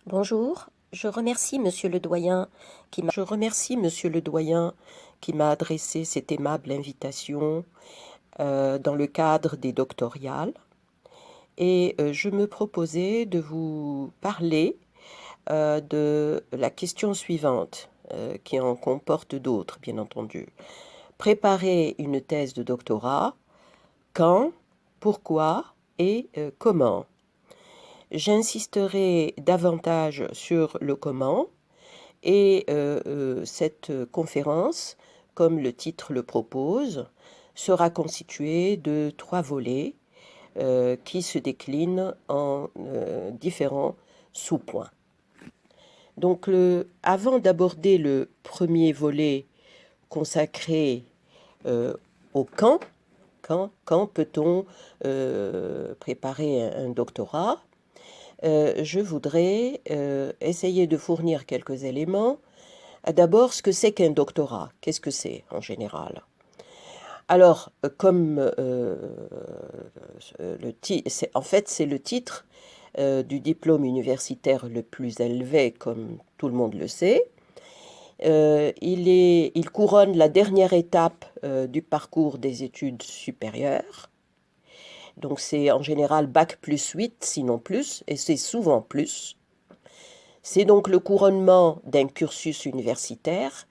Bonjour, je remercie Monsieur le Doyen qui m'a adressé cette aimable invitation dans le cadre des doctorales. Et je me proposais de vous parler de la question suivante, qui en comporte d'autres, bien entendu. Préparer une thèse de doctorat, quand, pourquoi et comment? J'insisterai davantage sur le comment et cette conférence, comme le titre le propose, sera constituée de 3 volets qui se déclinent en différents sous-points. Donc, avant d'aborder le premier volet consacré au quand peut-on préparer un doctorat, je voudrais essayer de fournir quelques éléments. D'abord, ce que c'est qu'un doctorat. Qu'est-ce que c'est en général? Alors, comme en fait, c'est le titre du diplôme universitaire le plus élevé, comme tout le monde le sait. Il couronne la dernière étape du parcours des études supérieures. Donc c'est en général bac plus 8, sinon plus, et c'est souvent plus. C'est donc le couronnement d'un cursus universitaire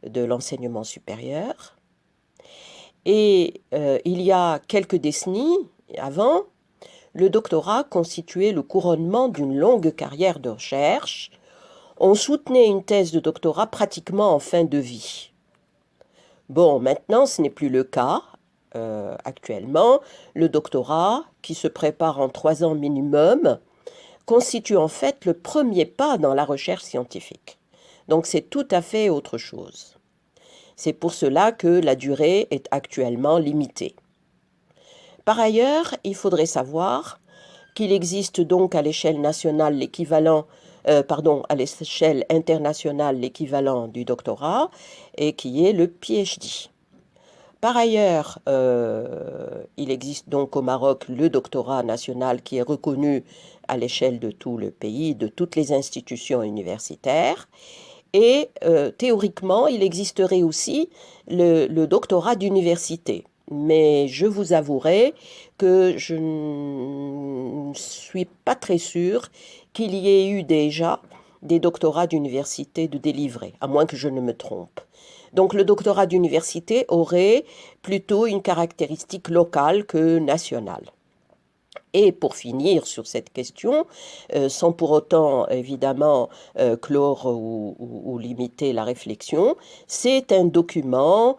de l'enseignement supérieur. Et il y a quelques décennies avant, le doctorat constituait le couronnement d'une longue carrière de recherche. On soutenait une thèse de doctorat pratiquement en fin de vie. Bon, maintenant, ce n'est plus le cas. Actuellement, le doctorat, qui se prépare en 3 ans minimum, constitue en fait le premier pas dans la recherche scientifique. Donc c'est tout à fait autre chose. C'est pour cela que la durée est actuellement limitée. Par ailleurs, il faudrait savoir qu'il existe donc à l'échelle nationale l'équivalent, à l'échelle internationale l'équivalent du doctorat, et qui est le PhD. Par ailleurs, il existe donc au Maroc le doctorat national qui est reconnu à l'échelle de tout le pays, de toutes les institutions universitaires. Et théoriquement, il existerait aussi le doctorat d'université. Mais je vous avouerai que je ne suis pas très sûre qu'il y ait eu déjà des doctorats d'université de délivrés, à moins que je ne me trompe. Donc le doctorat d'université aurait plutôt une caractéristique locale que nationale. Et pour finir sur cette question, sans pour autant évidemment clore ou limiter la réflexion, c'est un document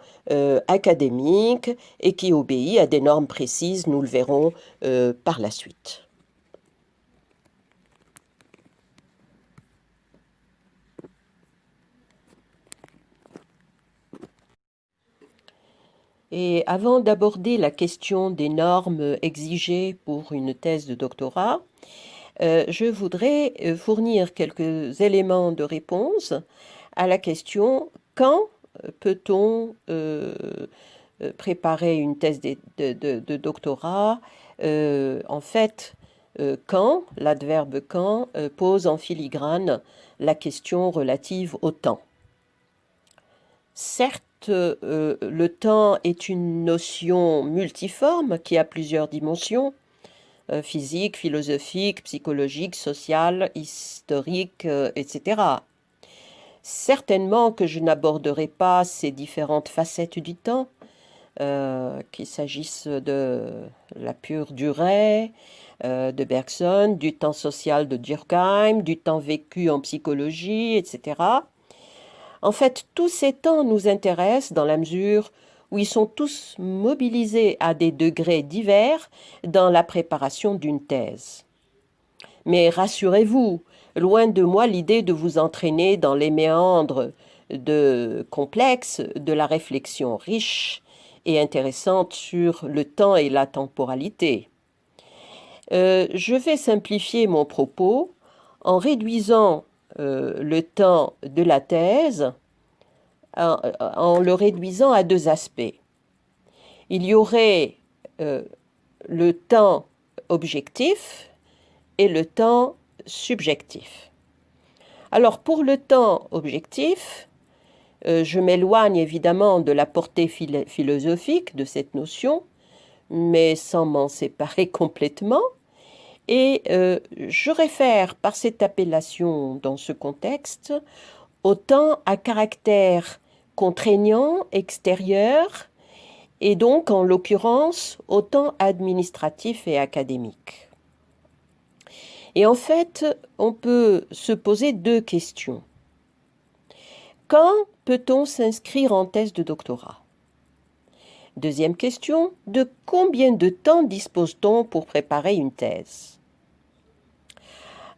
académique et qui obéit à des normes précises, nous le verrons par la suite. Et avant d'aborder la question des normes exigées pour une thèse de doctorat, je voudrais fournir quelques éléments de réponse à la question quand peut-on préparer une thèse de doctorat. En fait, quand, l'adverbe quand, pose en filigrane la question relative au temps. Certes, le temps est une notion multiforme qui a plusieurs dimensions, physique, philosophique, psychologique, sociale, historique, etc. Certainement que je n'aborderai pas ces différentes facettes du temps, qu'il s'agisse de la pure durée de Bergson, du temps social de Durkheim, du temps vécu en psychologie, etc. En fait, tous ces temps nous intéressent dans la mesure où ils sont tous mobilisés à des degrés divers dans la préparation d'une thèse. Mais rassurez-vous, loin de moi l'idée de vous entraîner dans les méandres complexes de la réflexion riche et intéressante sur le temps et la temporalité. Je vais simplifier mon propos en réduisant le temps de la thèse, en le réduisant à deux aspects. Il y aurait le temps objectif et le temps subjectif. Alors pour le temps objectif, je m'éloigne évidemment de la portée philosophique de cette notion, mais sans m'en séparer complètement. Et je réfère par cette appellation dans ce contexte au temps à caractère contraignant, extérieur, et donc en l'occurrence au temps administratif et académique. Et en fait, on peut se poser deux questions. Quand peut-on s'inscrire en thèse de doctorat? Deuxième question, de combien de temps dispose-t-on pour préparer une thèse?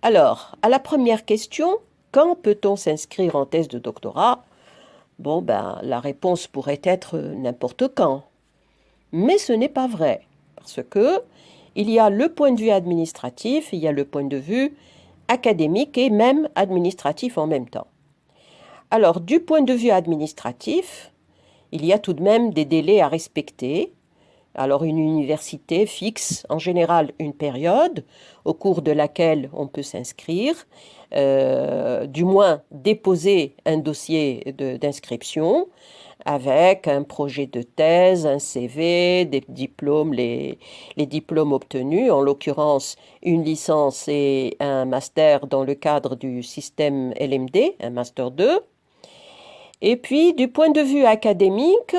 Alors, à la première question, quand peut-on s'inscrire en thèse de doctorat? Bon, la réponse pourrait être n'importe quand. Mais ce n'est pas vrai, parce que il y a le point de vue administratif, il y a le point de vue académique et même administratif en même temps. Alors, du point de vue administratif, il y a tout de même des délais à respecter. Alors, une université fixe en général une période au cours de laquelle on peut s'inscrire, du moins déposer un dossier d'inscription avec un projet de thèse, un CV, des diplômes, les diplômes obtenus, en l'occurrence une licence et un master dans le cadre du système LMD, un master 2. Et puis, du point de vue académique,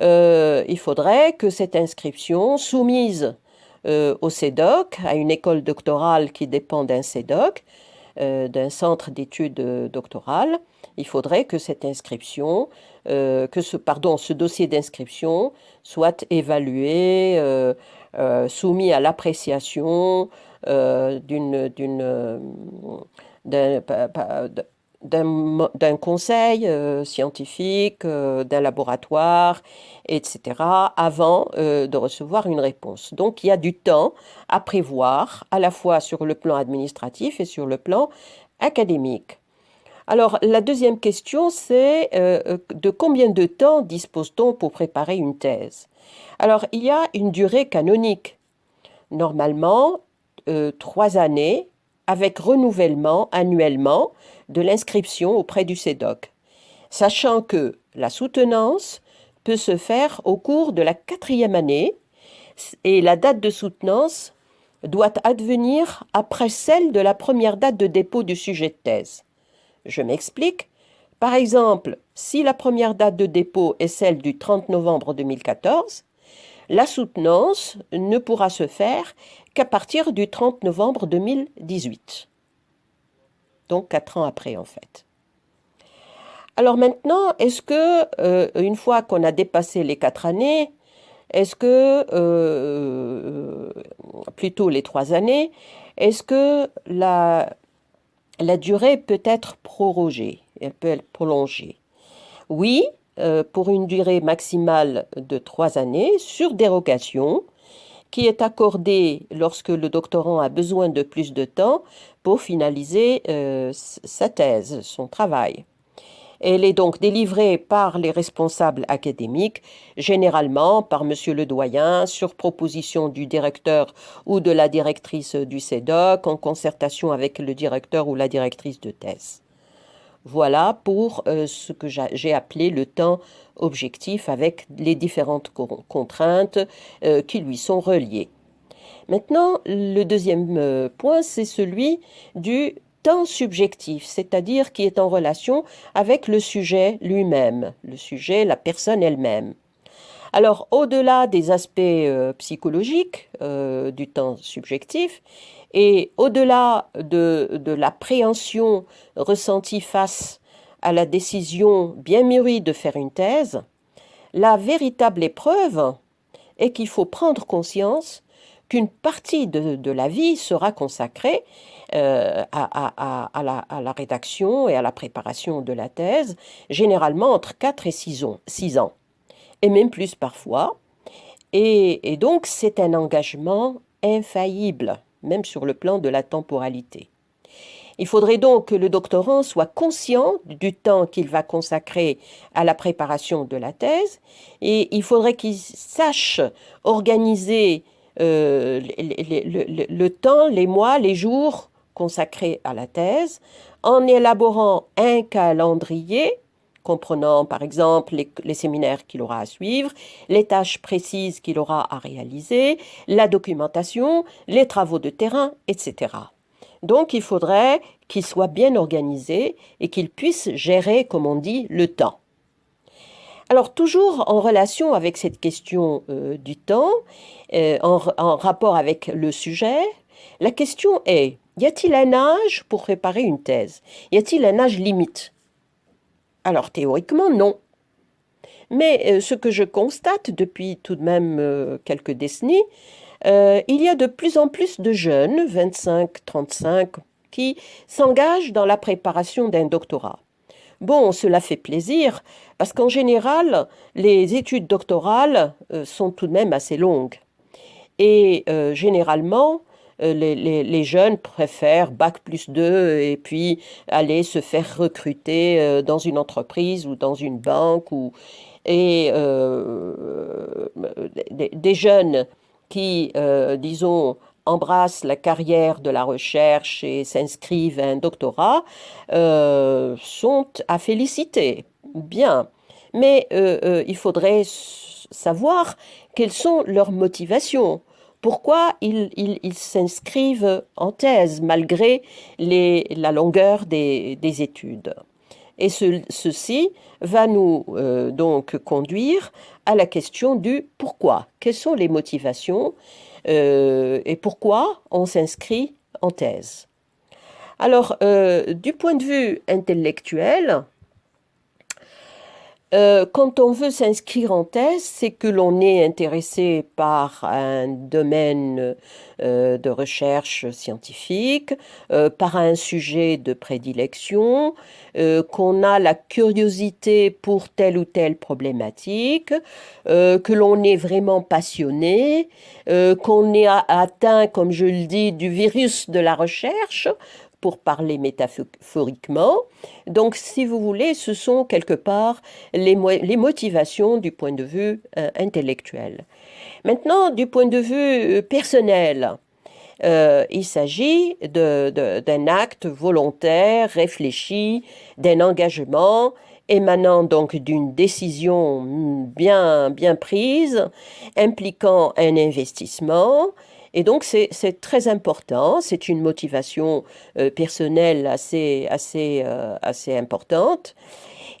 il faudrait que cette inscription soumise au CEDOC, à une école doctorale qui dépend d'un CEDOC, d'un centre d'études doctorales, il faudrait que cette inscription, ce dossier d'inscription soit évalué, soumis à l'appréciation d'un conseil scientifique, d'un laboratoire, etc., avant de recevoir une réponse. Donc il y a du temps à prévoir, à la fois sur le plan administratif et sur le plan académique. Alors la deuxième question, c'est de combien de temps dispose-t-on pour préparer une thèse? Alors il y a une durée canonique. Normalement, 3 années, avec renouvellement annuellement de l'inscription auprès du CEDOC, sachant que la soutenance peut se faire au cours de la 4e année et la date de soutenance doit advenir après celle de la première date de dépôt du sujet de thèse. Je m'explique. Par exemple, si la première date de dépôt est celle du 30 novembre 2014, la soutenance ne pourra se faire qu'à partir du 30 novembre 2018. Donc 4 ans après, en fait. Alors maintenant, est-ce que, une fois qu'on a dépassé les 4 années, est-ce que, plutôt les 3 années, est-ce que la durée peut être prorogée, elle peut être prolongée? Oui, pour une durée maximale de 3 années, sur dérogation, qui est accordée lorsque le doctorant a besoin de plus de temps pour finaliser sa thèse, son travail. Elle est donc délivrée par les responsables académiques, généralement par monsieur le doyen, sur proposition du directeur ou de la directrice du CEDOC, en concertation avec le directeur ou la directrice de thèse. Voilà pour ce que j'ai appelé le temps objectif avec les différentes contraintes qui lui sont reliées. Maintenant, le deuxième point, c'est celui du temps subjectif, c'est-à-dire qui est en relation avec le sujet lui-même, le sujet, la personne elle-même. Alors, au-delà des aspects psychologiques du temps subjectif, et au-delà de l'appréhension ressentie face à la décision bien mûrie de faire une thèse, La véritable épreuve est qu'il faut prendre conscience qu'une partie de la vie sera consacrée à la rédaction et à la préparation de la thèse, généralement entre 4 et 6 ans, et même plus parfois. Et donc, c'est un engagement infaillible, même sur le plan de la temporalité. Il faudrait donc que le doctorant soit conscient du temps qu'il va consacrer à la préparation de la thèse et il faudrait qu'il sache organiser le temps, les mois, les jours consacrés à la thèse en élaborant un calendrier comprenant par exemple les séminaires qu'il aura à suivre, les tâches précises qu'il aura à réaliser, la documentation, les travaux de terrain, etc. Donc il faudrait qu'il soit bien organisé et qu'il puisse gérer, comme on dit, le temps. Alors toujours en relation avec cette question du temps, en rapport avec le sujet, la question est, y a-t-il un âge pour préparer une thèse? Y a-t-il un âge limite? Alors théoriquement, non. Mais ce que je constate depuis tout de même quelques décennies, il y a de plus en plus de jeunes, 25-35, qui s'engagent dans la préparation d'un doctorat. Bon, cela fait plaisir, parce qu'en général, les études doctorales sont tout de même assez longues. Et généralement, les jeunes préfèrent Bac plus 2 et puis aller se faire recruter dans une entreprise ou dans une banque. Et des jeunes qui, disons, embrassent la carrière de la recherche et s'inscrivent à un doctorat sont à féliciter. Bien. Mais il faudrait savoir quelles sont leurs motivations. Pourquoi ils s'inscrivent en thèse malgré la longueur des études. Et ceci va nous donc conduire à la question du pourquoi. Quelles sont les motivations et pourquoi on s'inscrit en thèse. Alors, du point de vue intellectuel, quand on veut s'inscrire en thèse, c'est que l'on est intéressé par un domaine de recherche scientifique, par un sujet de prédilection, qu'on a la curiosité pour telle ou telle problématique, que l'on est vraiment passionné, qu'on est atteint, comme je le dis, du virus de la recherche, pour parler métaphoriquement. Donc, si vous voulez, ce sont quelque part les motivations du point de vue intellectuel. Maintenant, du point de vue personnel, il s'agit d'un acte volontaire, réfléchi, d'un engagement émanant donc d'une décision bien prise, impliquant un investissement. Et donc, c'est très important, c'est une motivation personnelle assez importante.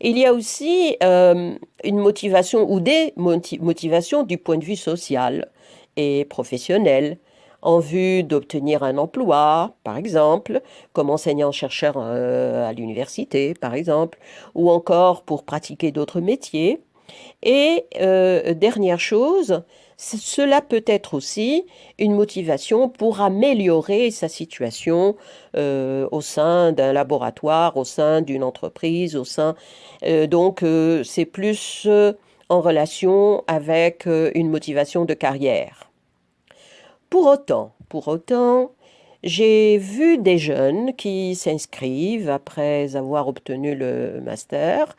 Il y a aussi une motivation ou des motivations du point de vue social et professionnel, en vue d'obtenir un emploi, par exemple, comme enseignant-chercheur à l'université, par exemple, ou encore pour pratiquer d'autres métiers. Et dernière chose, cela peut être aussi une motivation pour améliorer sa situation au sein d'un laboratoire, au sein d'une entreprise, donc c'est plus en relation avec une motivation de carrière. Pour autant, j'ai vu des jeunes qui s'inscrivent après avoir obtenu le master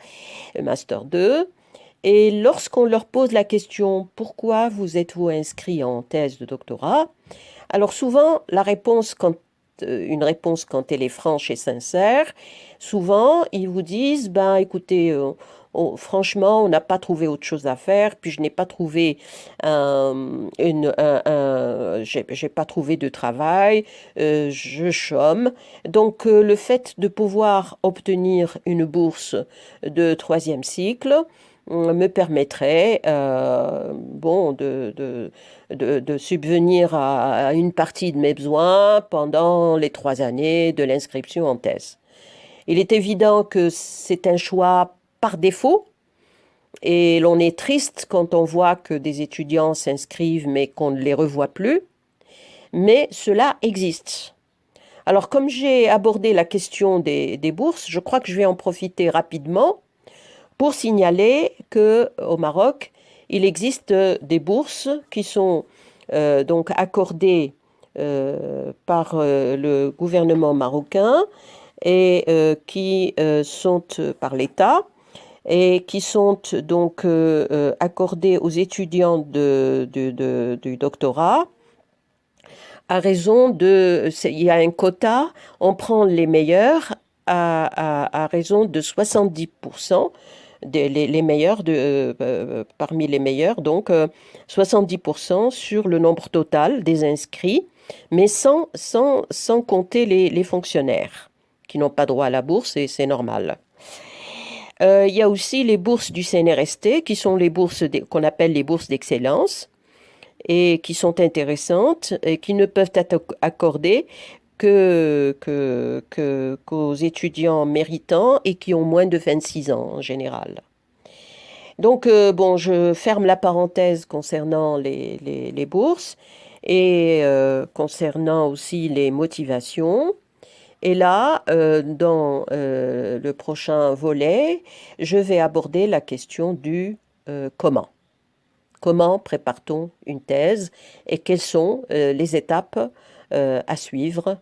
2, et lorsqu'on leur pose la question pourquoi vous êtes-vous inscrit en thèse de doctorat, alors souvent une réponse quand elle est franche et sincère, souvent ils vous disent ben écoutez, franchement on n'a pas trouvé autre chose à faire, puis je n'ai pas trouvé j'ai pas trouvé de travail, je chôme. Donc le fait de pouvoir obtenir une bourse de troisième cycle me permettrait bon, de subvenir à une partie de mes besoins pendant les 3 années de l'inscription en thèse. Il est évident que c'est un choix par défaut, Et l'on est triste quand on voit que des étudiants s'inscrivent mais qu'on ne les revoit plus. Mais cela existe. Alors, comme j'ai abordé la question des bourses, je crois que je vais en profiter rapidement pour signaler que au Maroc, il existe des bourses qui sont donc accordées par le gouvernement marocain et qui sont par l'État et qui sont donc accordées aux étudiants du doctorat à raison de, il y a un quota, on prend les meilleurs à raison de 70%, les meilleurs parmi les meilleurs, donc 70% sur le nombre total des inscrits, mais sans compter les fonctionnaires qui n'ont pas droit à la bourse et c'est normal. Il y a aussi les bourses du CNRST qui sont les bourses qu'on appelle les bourses d'excellence et qui sont intéressantes et qui ne peuvent être accordées qu'aux étudiants méritants et qui ont moins de 26 ans en général. Donc, bon, je ferme la parenthèse concernant les bourses et concernant aussi les motivations. Et là, dans le prochain volet, je vais aborder la question du comment. Comment prépare-t-on une thèse et quelles sont les étapes à suivre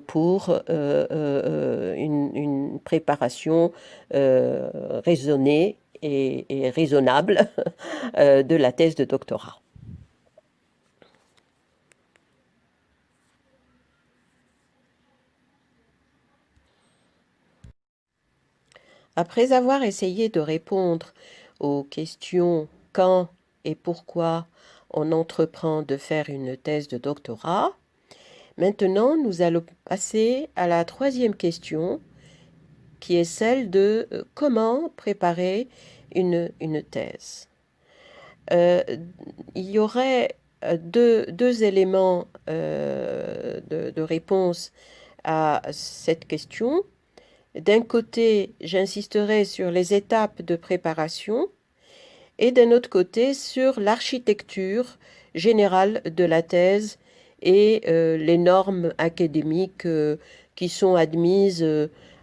pour une préparation raisonnée et raisonnable de la thèse de doctorat. Après avoir essayé de répondre aux questions quand et pourquoi on entreprend de faire une thèse de doctorat, maintenant nous allons passer à la troisième question qui est celle de comment préparer une thèse. Il y aurait deux éléments de réponse à cette question. D'un côté, j'insisterai sur les étapes de préparation et d'un autre côté sur l'architecture générale de la thèse et les normes académiques qui sont admises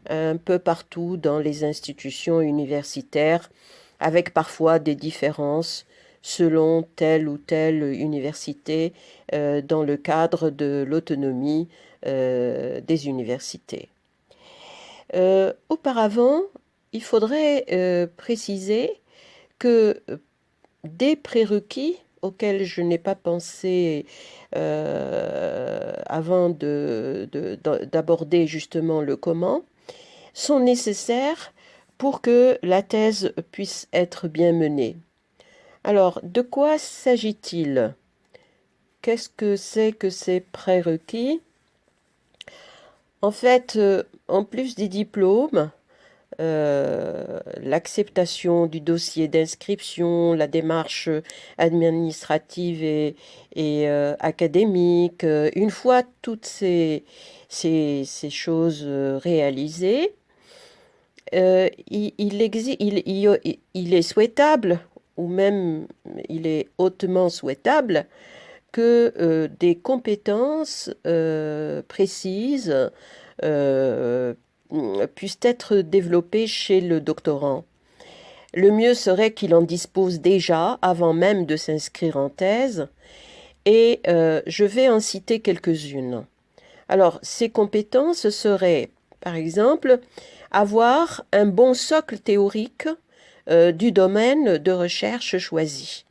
un peu partout dans les institutions universitaires, avec parfois des différences selon telle ou telle université dans le cadre de l'autonomie des universités. Auparavant, il faudrait préciser que des prérequis auxquels je n'ai pas pensé avant d'aborder justement le comment sont nécessaires pour que la thèse puisse être bien menée. Alors, de quoi s'agit-il? Qu'est-ce que c'est que ces prérequis? En fait, en plus des diplômes, l'acceptation du dossier d'inscription, la démarche administrative et académique, une fois toutes ces choses réalisées, il est souhaitable, ou même il est hautement souhaitable, que des compétences précises euh, puissent être développées chez le doctorant. Le mieux serait qu'il en dispose déjà avant même de s'inscrire en thèse, et je vais en citer quelques-unes. Alors, ces compétences seraient, par exemple, avoir un bon socle théorique du domaine de recherche choisi.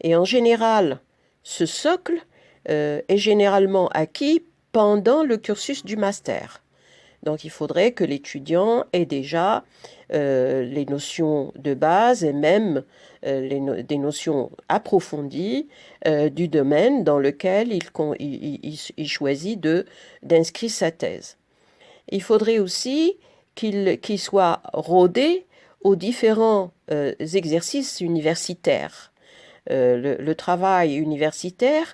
Et en général, ce socle est généralement acquis pendant le cursus du master. Donc il faudrait que l'étudiant ait déjà les notions de base et même des notions approfondies du domaine dans lequel il choisit d'inscrire sa thèse. Il faudrait aussi qu'il soit rodé aux différents exercices universitaires. Le travail universitaire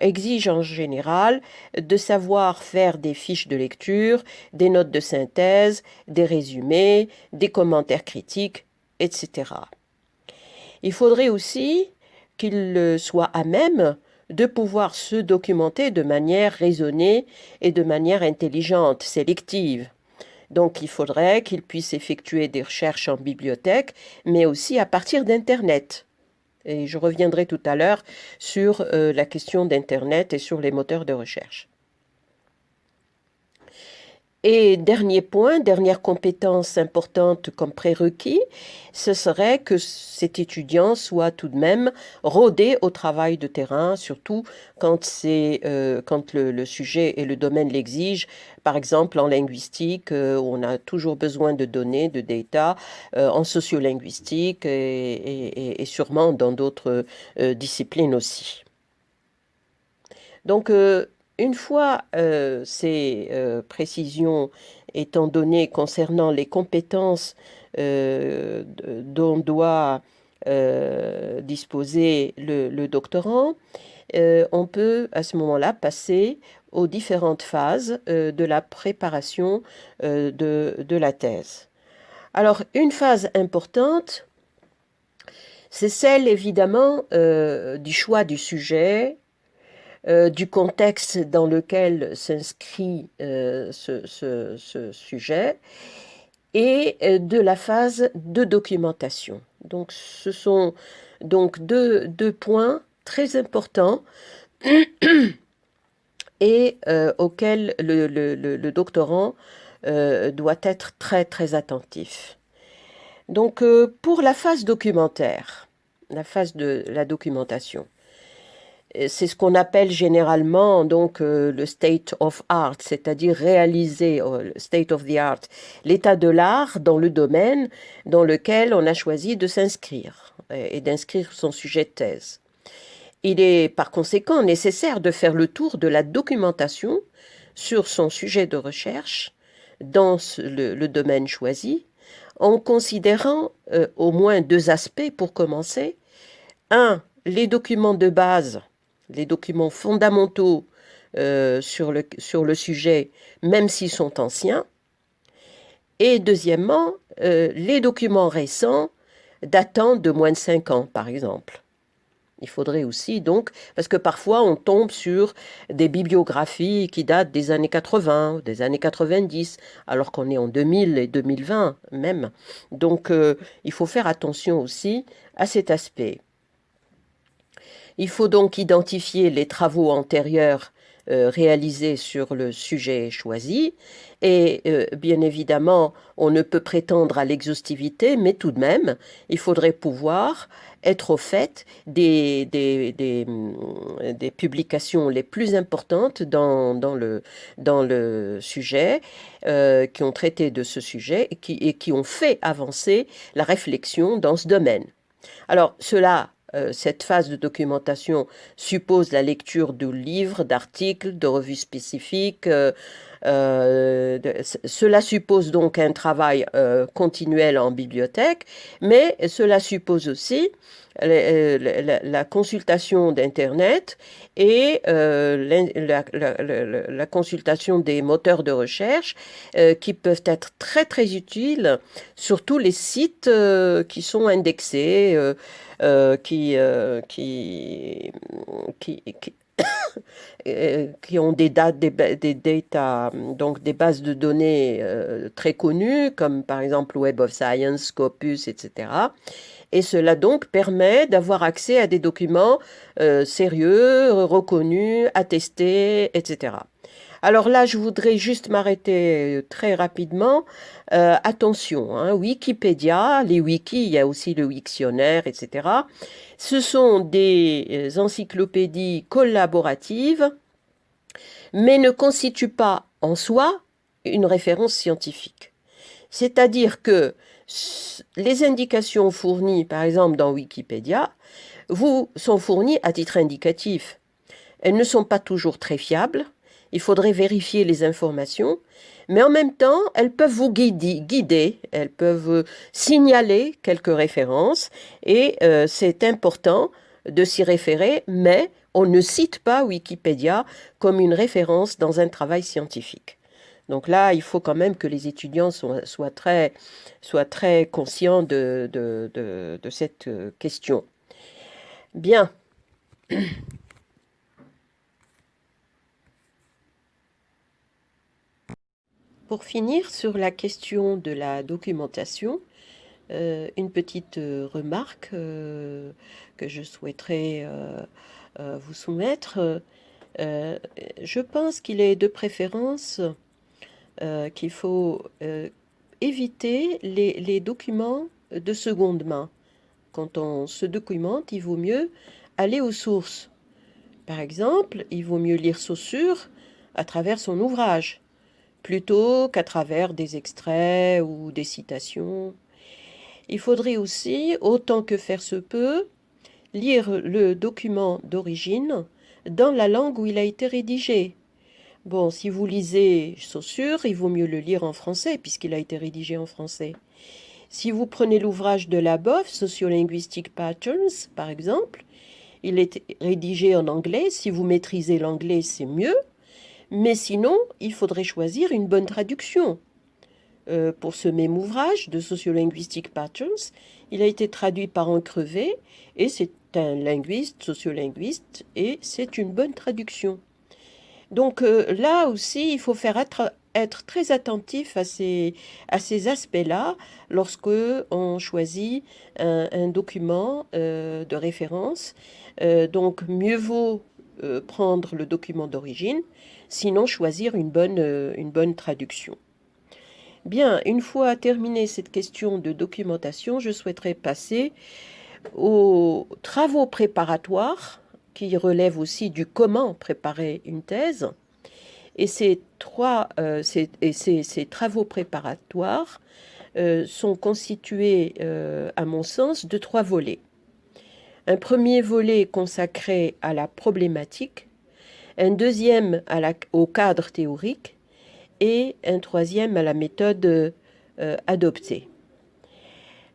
exige en général de savoir faire des fiches de lecture, des notes de synthèse, des résumés, des commentaires critiques, etc. Il faudrait aussi qu'il soit à même de pouvoir se documenter de manière raisonnée et de manière intelligente, sélective. Donc il faudrait qu'il puisse effectuer des recherches en bibliothèque, mais aussi à partir d'Internet. Et je reviendrai tout à l'heure sur la question d'Internet et sur les moteurs de recherche. Et dernier point, dernière compétence importante comme prérequis, ce serait que cet étudiant soit tout de même rodé au travail de terrain, surtout quand le sujet et le domaine l'exigent. Par exemple, en linguistique, on a toujours besoin de données, de data, en sociolinguistique et sûrement dans d'autres disciplines aussi. Donc, une fois ces précisions étant données concernant les compétences dont doit disposer le doctorant, on peut à ce moment-là passer aux différentes phases de la préparation de la thèse. Alors, une phase importante, c'est celle évidemment du choix du sujet, du contexte dans lequel s'inscrit ce sujet et de la phase de documentation. Donc ce sont donc deux points très importants et auxquels le doctorant doit être très très attentif. Donc pour la phase documentaire, la phase de la documentation, c'est ce qu'on appelle généralement donc le state of art, c'est-à-dire réaliser le state of the art, l'état de l'art dans le domaine dans lequel on a choisi de s'inscrire et d'inscrire son sujet de thèse. Il est par conséquent nécessaire de faire le tour de la documentation sur son sujet de recherche dans le domaine choisi, en considérant au moins deux aspects pour commencer. Un, les documents de base, les documents fondamentaux sur le sujet, même s'ils sont anciens. Et deuxièmement, les documents récents datant de moins de 5 ans, par exemple. Il faudrait aussi donc, parce que parfois on tombe sur des bibliographies qui datent des années 80, des années 90, alors qu'on est en 2000 et 2020 même. Donc il faut faire attention aussi à cet aspect. Il faut donc identifier les travaux antérieurs réalisés sur le sujet choisi et bien évidemment on ne peut prétendre à l'exhaustivité, mais tout de même il faudrait pouvoir être au fait des publications les plus importantes dans le sujet, qui ont traité de ce sujet et qui ont fait avancer la réflexion dans ce domaine. Alors cette phase de documentation suppose la lecture de livres, d'articles, de revues spécifiques. Cela suppose donc un travail continuel en bibliothèque, mais cela suppose aussi la consultation d'Internet et la consultation des moteurs de recherche qui peuvent être très très utiles sur tous les sites qui sont indexés, qui ont des data, donc des bases de données très connues, comme par exemple Web of Science, Scopus, etc. Et cela donc permet d'avoir accès à des documents sérieux, reconnus, attestés, etc. Alors là, je voudrais juste m'arrêter très rapidement. Attention, hein, Wikipédia, les wikis, il y a aussi le Wiktionnaire, etc. Ce sont des encyclopédies collaboratives, mais ne constituent pas en soi une référence scientifique. C'est-à-dire que les indications fournies, par exemple, dans Wikipédia, vous sont fournies à titre indicatif. Elles ne sont pas toujours très fiables. Il faudrait vérifier les informations, mais en même temps, elles peuvent vous guider, elles peuvent signaler quelques références, et c'est important de s'y référer, mais on ne cite pas Wikipédia comme une référence dans un travail scientifique. Donc là, il faut quand même que les étudiants soient très conscients de cette question. Bien. Pour finir sur la question de la documentation, une petite remarque que je souhaiterais vous soumettre. Je pense qu'il est de préférence qu'il faut éviter les documents de seconde main. Quand on se documente, il vaut mieux aller aux sources. Par exemple, il vaut mieux lire Saussure à travers son ouvrage, plutôt qu'à travers des extraits ou des citations. Il faudrait aussi, autant que faire se peut, lire le document d'origine dans la langue où il a été rédigé. Bon, si vous lisez Saussure, il vaut mieux le lire en français, puisqu'il a été rédigé en français. Si vous prenez l'ouvrage de Labov, Sociolinguistic Patterns, par exemple, il est rédigé en anglais. Si vous maîtrisez l'anglais, c'est mieux. Mais sinon, il faudrait choisir une bonne traduction. Pour ce même ouvrage de Sociolinguistic Patterns, il a été traduit par un crevé, et c'est un linguiste, sociolinguiste, et c'est une bonne traduction. Donc là aussi, il faut être très attentif à ces aspects-là lorsque on choisit un document de référence. Donc mieux vaut prendre le document d'origine, sinon choisir une bonne traduction. Bien, une fois terminée cette question de documentation, je souhaiterais passer aux travaux préparatoires qui relèvent aussi du comment préparer une thèse. Et ces travaux préparatoires sont constitués, à mon sens, de 3 volets. Un premier volet consacré à la problématique, un deuxième au cadre théorique et un troisième à la méthode adoptée.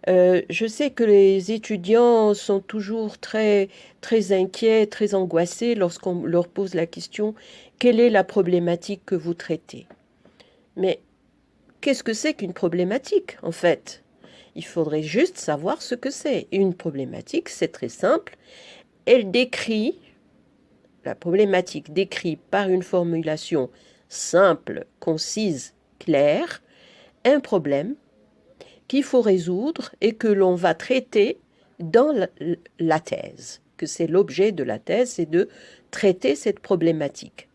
Je sais que les étudiants sont toujours très, très inquiets, très angoissés lorsqu'on leur pose la question « Quelle est la problématique que vous traitez ?» Mais qu'est-ce que c'est qu'une problématique, en fait? Il faudrait juste savoir ce que c'est. Une problématique, c'est très simple. La problématique décrit par une formulation simple, concise, claire, un problème qu'il faut résoudre et que l'on va traiter dans la thèse, que c'est l'objet de la thèse, c'est de traiter cette problématique.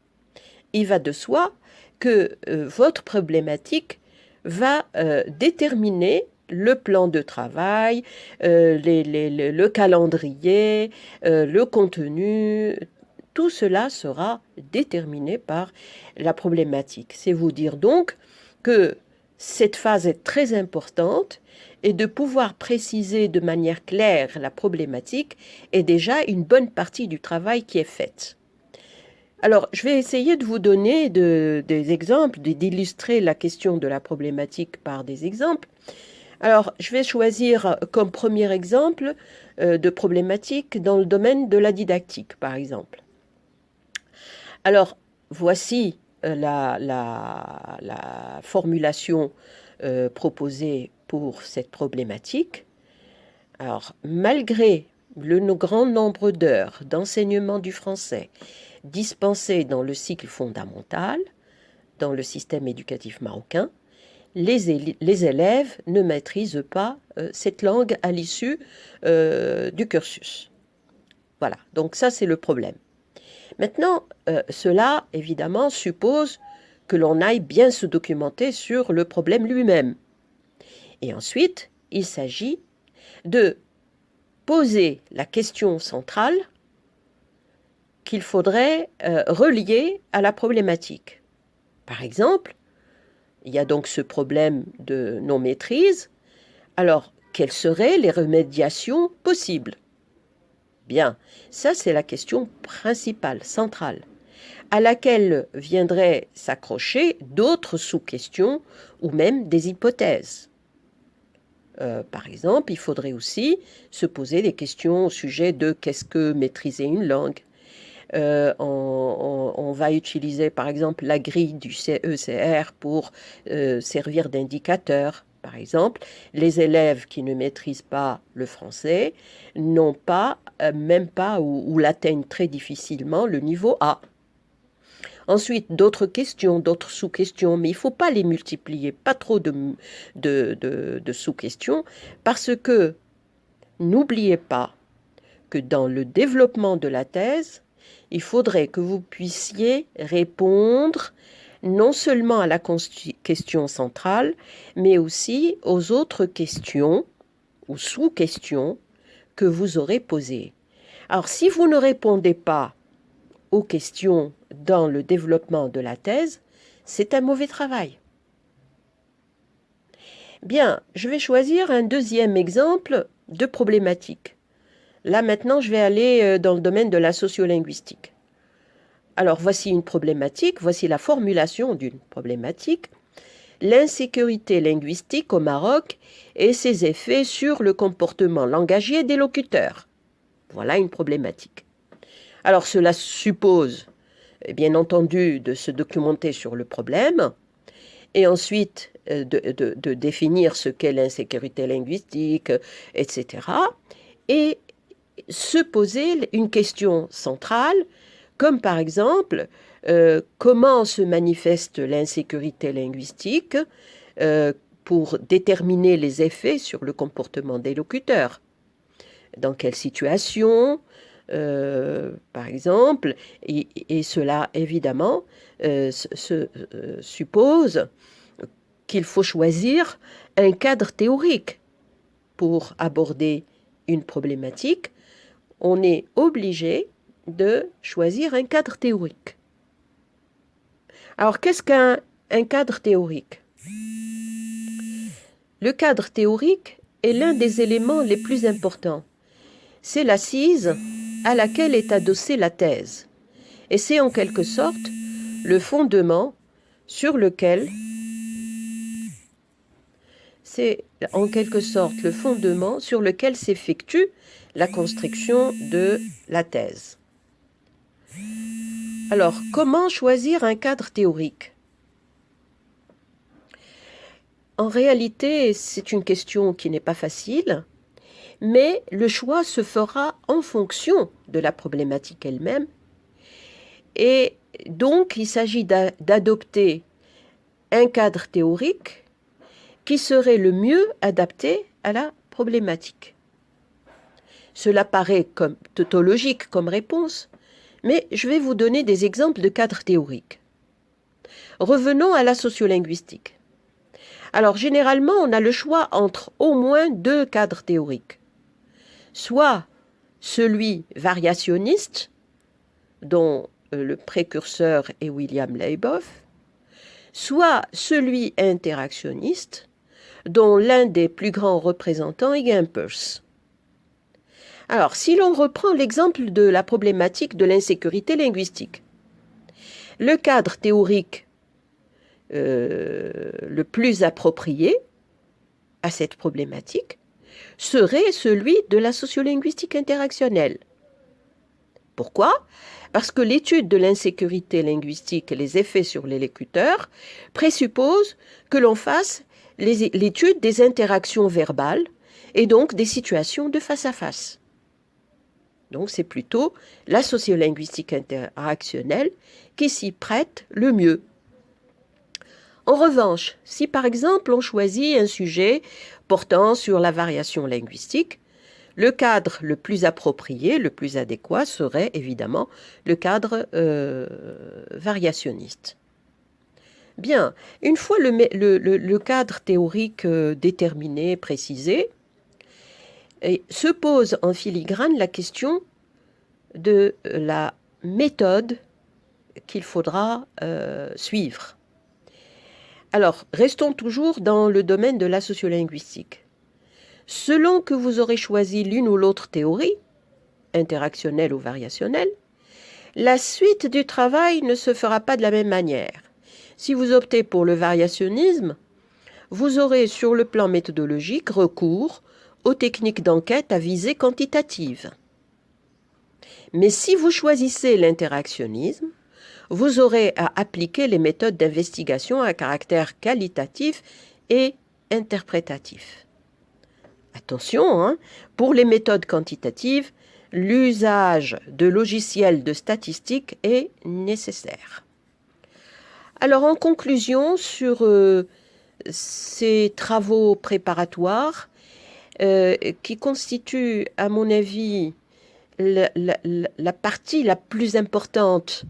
Il va de soi que votre problématique va déterminer le plan de travail, le calendrier, le contenu. Tout cela sera déterminé par la problématique. C'est vous dire donc que cette phase est très importante et de pouvoir préciser de manière claire la problématique est déjà une bonne partie du travail qui est faite. Alors, je vais essayer de vous donner des exemples, d'illustrer la question de la problématique par des exemples. Alors, je vais choisir comme premier exemple de problématique dans le domaine de la didactique, par exemple. Alors, voici la formulation proposée pour cette problématique. Alors, malgré le grand nombre d'heures d'enseignement du français dispensées dans le cycle fondamental, dans le système éducatif marocain, les élèves ne maîtrisent pas cette langue à l'issue du cursus. Voilà, donc ça c'est le problème. Maintenant, cela, évidemment, suppose que l'on aille bien se documenter sur le problème lui-même. Et ensuite, il s'agit de poser la question centrale qu'il faudrait relier à la problématique. Par exemple, il y a donc ce problème de non-maîtrise. Alors, quelles seraient les remédiations possibles? Bien, ça c'est la question principale, centrale, à laquelle viendraient s'accrocher d'autres sous-questions ou même des hypothèses. Par exemple, il faudrait aussi se poser des questions au sujet de qu'est-ce que maîtriser une langue, on va utiliser par exemple la grille du CECR pour servir d'indicateur. Par exemple, les élèves qui ne maîtrisent pas le français n'ont pas, même pas, ou l'atteignent très difficilement le niveau A. Ensuite, d'autres questions, d'autres sous-questions, mais il ne faut pas les multiplier, pas trop de sous-questions, parce que n'oubliez pas que dans le développement de la thèse, il faudrait que vous puissiez répondre non seulement à la question centrale, mais aussi aux autres questions ou sous-questions que vous aurez posées. Alors, si vous ne répondez pas aux questions dans le développement de la thèse, c'est un mauvais travail. Bien, je vais choisir un deuxième exemple de problématique. Là, maintenant, je vais aller dans le domaine de la sociolinguistique. Alors, voici une problématique, voici la formulation d'une problématique. L'insécurité linguistique au Maroc et ses effets sur le comportement langagier des locuteurs. Voilà une problématique. Alors, cela suppose, bien entendu, de se documenter sur le problème et ensuite de définir ce qu'est l'insécurité linguistique, etc. Et se poser une question centrale, comme par exemple, comment se manifeste l'insécurité linguistique pour déterminer les effets sur le comportement des locuteurs. Dans quelle situation, par exemple, et cela évidemment suppose qu'il faut choisir un cadre théorique pour aborder une problématique. On est obligé de choisir un cadre théorique. Alors, qu'est-ce qu'un cadre théorique? Le cadre théorique est l'un des éléments les plus importants. C'est l'assise à laquelle est adossée la thèse. Et c'est en quelque sorte le fondement sur lequel s'effectue la construction de la thèse. Alors, comment choisir un cadre théorique? En réalité, c'est une question qui n'est pas facile, mais le choix se fera en fonction de la problématique elle-même. Et donc, il s'agit d'adopter un cadre théorique qui serait le mieux adapté à la problématique. Cela paraît comme tautologique comme réponse, mais je vais vous donner des exemples de cadres théoriques. Revenons à la sociolinguistique. Alors, généralement, on a le choix entre au moins deux cadres théoriques. Soit celui variationniste, dont le précurseur est William Leiboff, soit celui interactionniste, dont l'un des plus grands représentants est Gempers. Alors, si l'on reprend l'exemple de la problématique de l'insécurité linguistique, le cadre théorique le plus approprié à cette problématique serait celui de la sociolinguistique interactionnelle. Pourquoi? Parce que l'étude de l'insécurité linguistique et les effets sur les locuteurs présuppose que l'on fasse l'étude des interactions verbales et donc des situations de face à face. Donc c'est plutôt la sociolinguistique interactionnelle qui s'y prête le mieux. En revanche, si par exemple on choisit un sujet portant sur la variation linguistique, le cadre le plus approprié, le plus adéquat serait évidemment le cadre variationniste. Bien, une fois le cadre théorique déterminé, précisé, se pose en filigrane la question de la méthode qu'il faudra suivre. Alors, restons toujours dans le domaine de la sociolinguistique. Selon que vous aurez choisi l'une ou l'autre théorie, interactionnelle ou variationnelle, la suite du travail ne se fera pas de la même manière. Si vous optez pour le variationnisme, vous aurez sur le plan méthodologique recours aux techniques d'enquête à visée quantitative. Mais si vous choisissez l'interactionnisme, vous aurez à appliquer les méthodes d'investigation à caractère qualitatif et interprétatif. Attention, hein, pour les méthodes quantitatives, l'usage de logiciels de statistique est nécessaire. Alors, en conclusion, sur ces travaux préparatoires, qui constituent, à mon avis, la partie la plus importante,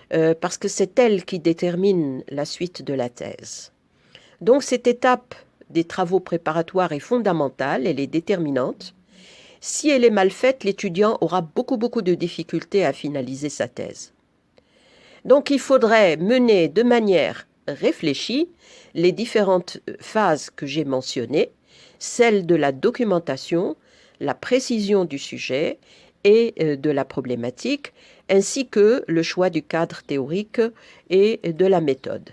parce que c'est elle qui détermine la suite de la thèse. Donc, cette étape des travaux préparatoires est fondamentale, elle est déterminante. Si elle est mal faite, l'étudiant aura beaucoup de difficultés à finaliser sa thèse. Donc il faudrait mener de manière réfléchie les différentes phases que j'ai mentionnées, celle de la documentation, la précision du sujet et de la problématique, ainsi que le choix du cadre théorique et de la méthode.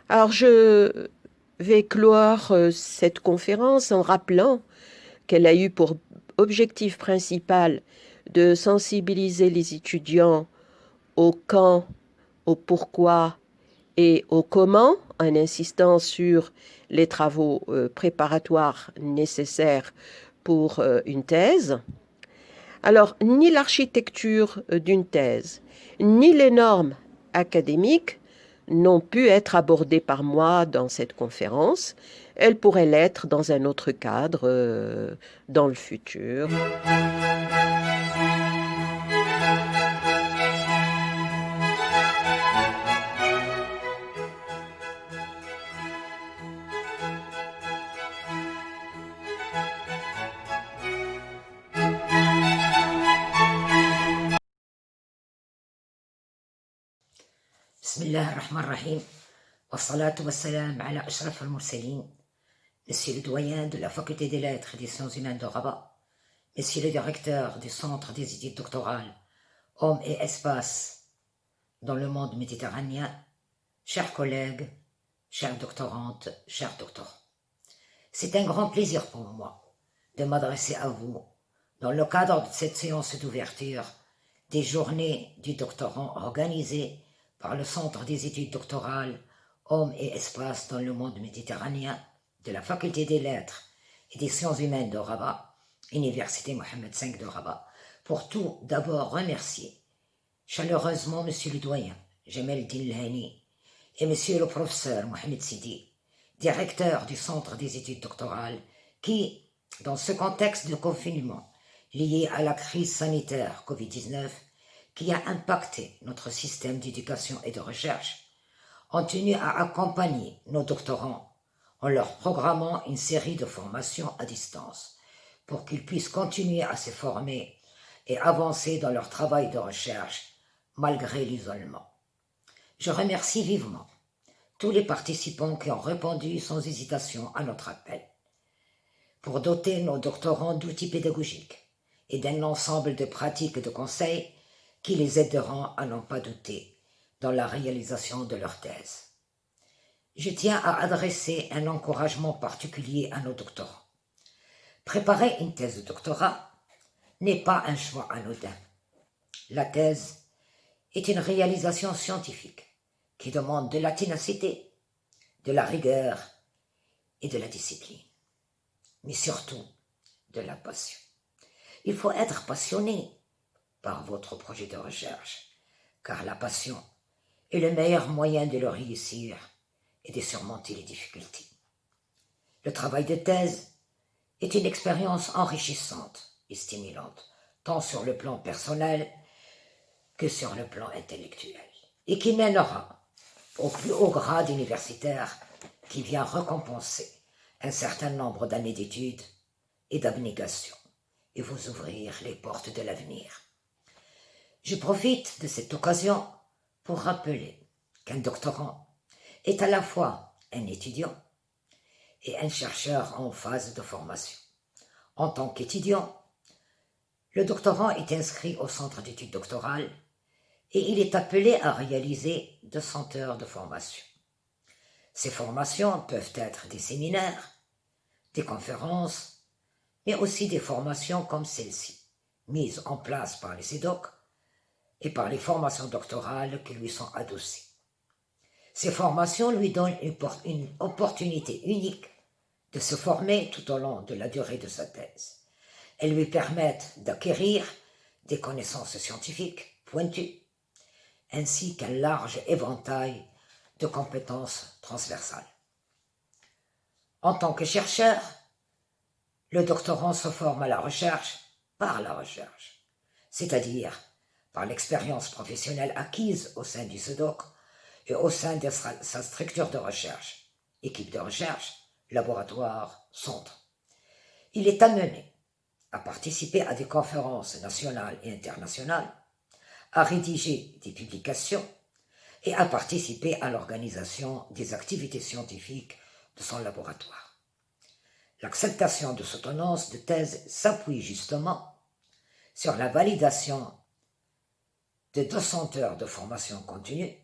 Alors je vais clore cette conférence en rappelant qu'elle a eu pour objectif principal de sensibiliser les étudiants au quand, au pourquoi et au comment, en insistant sur les travaux préparatoires nécessaires pour une thèse. Alors, ni l'architecture d'une thèse, ni les normes académiques n'ont pu être abordées par moi dans cette conférence. Elles pourraient l'être dans un autre cadre, dans le futur. بسم الله الرحمن الرحيم والصلاة والسلام على أشرف المرسلين. Monsieur le doyen de la faculté des lettres et des sciences humaines de Rabat, Monsieur le directeur du centre des études doctorales Hommes et espaces dans le monde méditerranéen, chers collègues, chères doctorantes, chers doctorants. C'est un grand plaisir pour moi de m'adresser à vous dans le cadre de cette séance d'ouverture des journées du doctorant organisées par le Centre des études doctorales Hommes et espaces dans le monde méditerranéen de la Faculté des lettres et des sciences humaines de Rabat, Université Mohammed V de Rabat, pour tout d'abord remercier chaleureusement Monsieur le doyen Jamel Dillani et Monsieur le professeur Mohamed Sidi, directeur du Centre des études doctorales, qui, dans ce contexte de confinement lié à la crise sanitaire Covid-19, qui a impacté notre système d'éducation et de recherche, ont tenu à accompagner nos doctorants en leur programmant une série de formations à distance pour qu'ils puissent continuer à se former et avancer dans leur travail de recherche malgré l'isolement. Je remercie vivement tous les participants qui ont répondu sans hésitation à notre appel pour doter nos doctorants d'outils pédagogiques et d'un ensemble de pratiques et de conseils qui les aideront à n'en pas douter dans la réalisation de leur thèse. Je tiens à adresser un encouragement particulier à nos doctorants. Préparer une thèse de doctorat n'est pas un choix anodin. La thèse est une réalisation scientifique qui demande de la ténacité, de la rigueur et de la discipline, mais surtout de la passion. Il faut être passionné par votre projet de recherche, car la passion est le meilleur moyen de le réussir et de surmonter les difficultés. Le travail de thèse est une expérience enrichissante et stimulante, tant sur le plan personnel que sur le plan intellectuel, et qui mènera au plus haut grade universitaire qui vient récompenser un certain nombre d'années d'études et d'abnégation et vous ouvrir les portes de l'avenir. Je profite de cette occasion pour rappeler qu'un doctorant est à la fois un étudiant et un chercheur en phase de formation. En tant qu'étudiant, le doctorant est inscrit au centre d'études doctorales et il est appelé à réaliser 200 heures de formation. Ces formations peuvent être des séminaires, des conférences, mais aussi des formations comme celle-ci, mises en place par les CEDOC et par les formations doctorales qui lui sont adossées. Ces formations lui donnent une opportunité unique de se former tout au long de la durée de sa thèse. Elles lui permettent d'acquérir des connaissances scientifiques pointues, ainsi qu'un large éventail de compétences transversales. En tant que chercheur, le doctorant se forme à la recherche par la recherche, c'est-à-dire par l'expérience professionnelle acquise au sein du SEDOC et au sein de sa structure de recherche, équipe de recherche, laboratoire, centre. Il est amené à participer à des conférences nationales et internationales, à rédiger des publications et à participer à l'organisation des activités scientifiques de son laboratoire. L'acceptation de soutenance de thèse s'appuie justement sur la validation de 200 heures de formation continue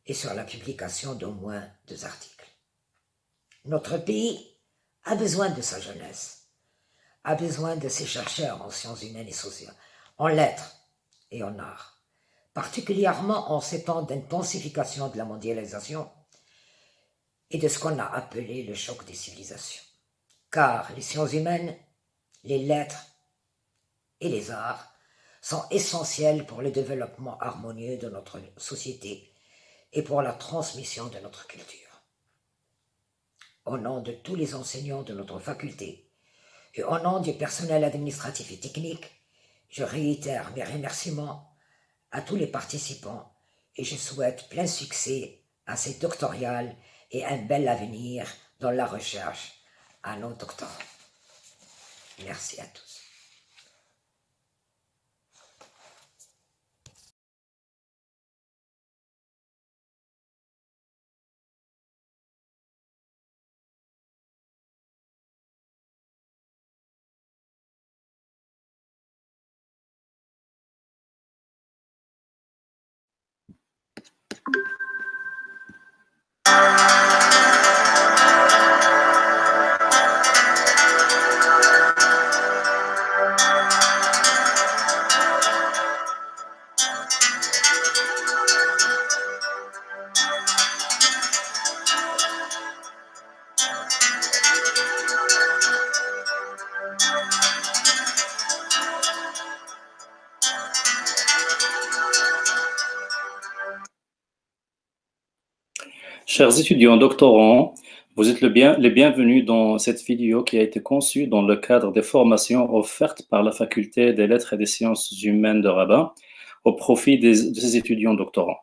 et sur la publication d'au moins 2 articles. Notre pays a besoin de sa jeunesse, a besoin de ses chercheurs en sciences humaines et sociales, en lettres et en arts, particulièrement en ces temps d'intensification de la mondialisation et de ce qu'on a appelé le choc des civilisations. Car les sciences humaines, les lettres et les arts sont essentiels pour le développement harmonieux de notre société et pour la transmission de notre culture. Au nom de tous les enseignants de notre faculté et au nom du personnel administratif et technique, je réitère mes remerciements à tous les participants et je souhaite plein succès à ces doctorales et un bel avenir dans la recherche à nos doctorants. Merci à tous. Chers étudiants doctorants, vous êtes les bienvenus dans cette vidéo qui a été conçue dans le cadre des formations offertes par la Faculté des Lettres et des Sciences humaines de Rabat au profit de ces étudiants doctorants.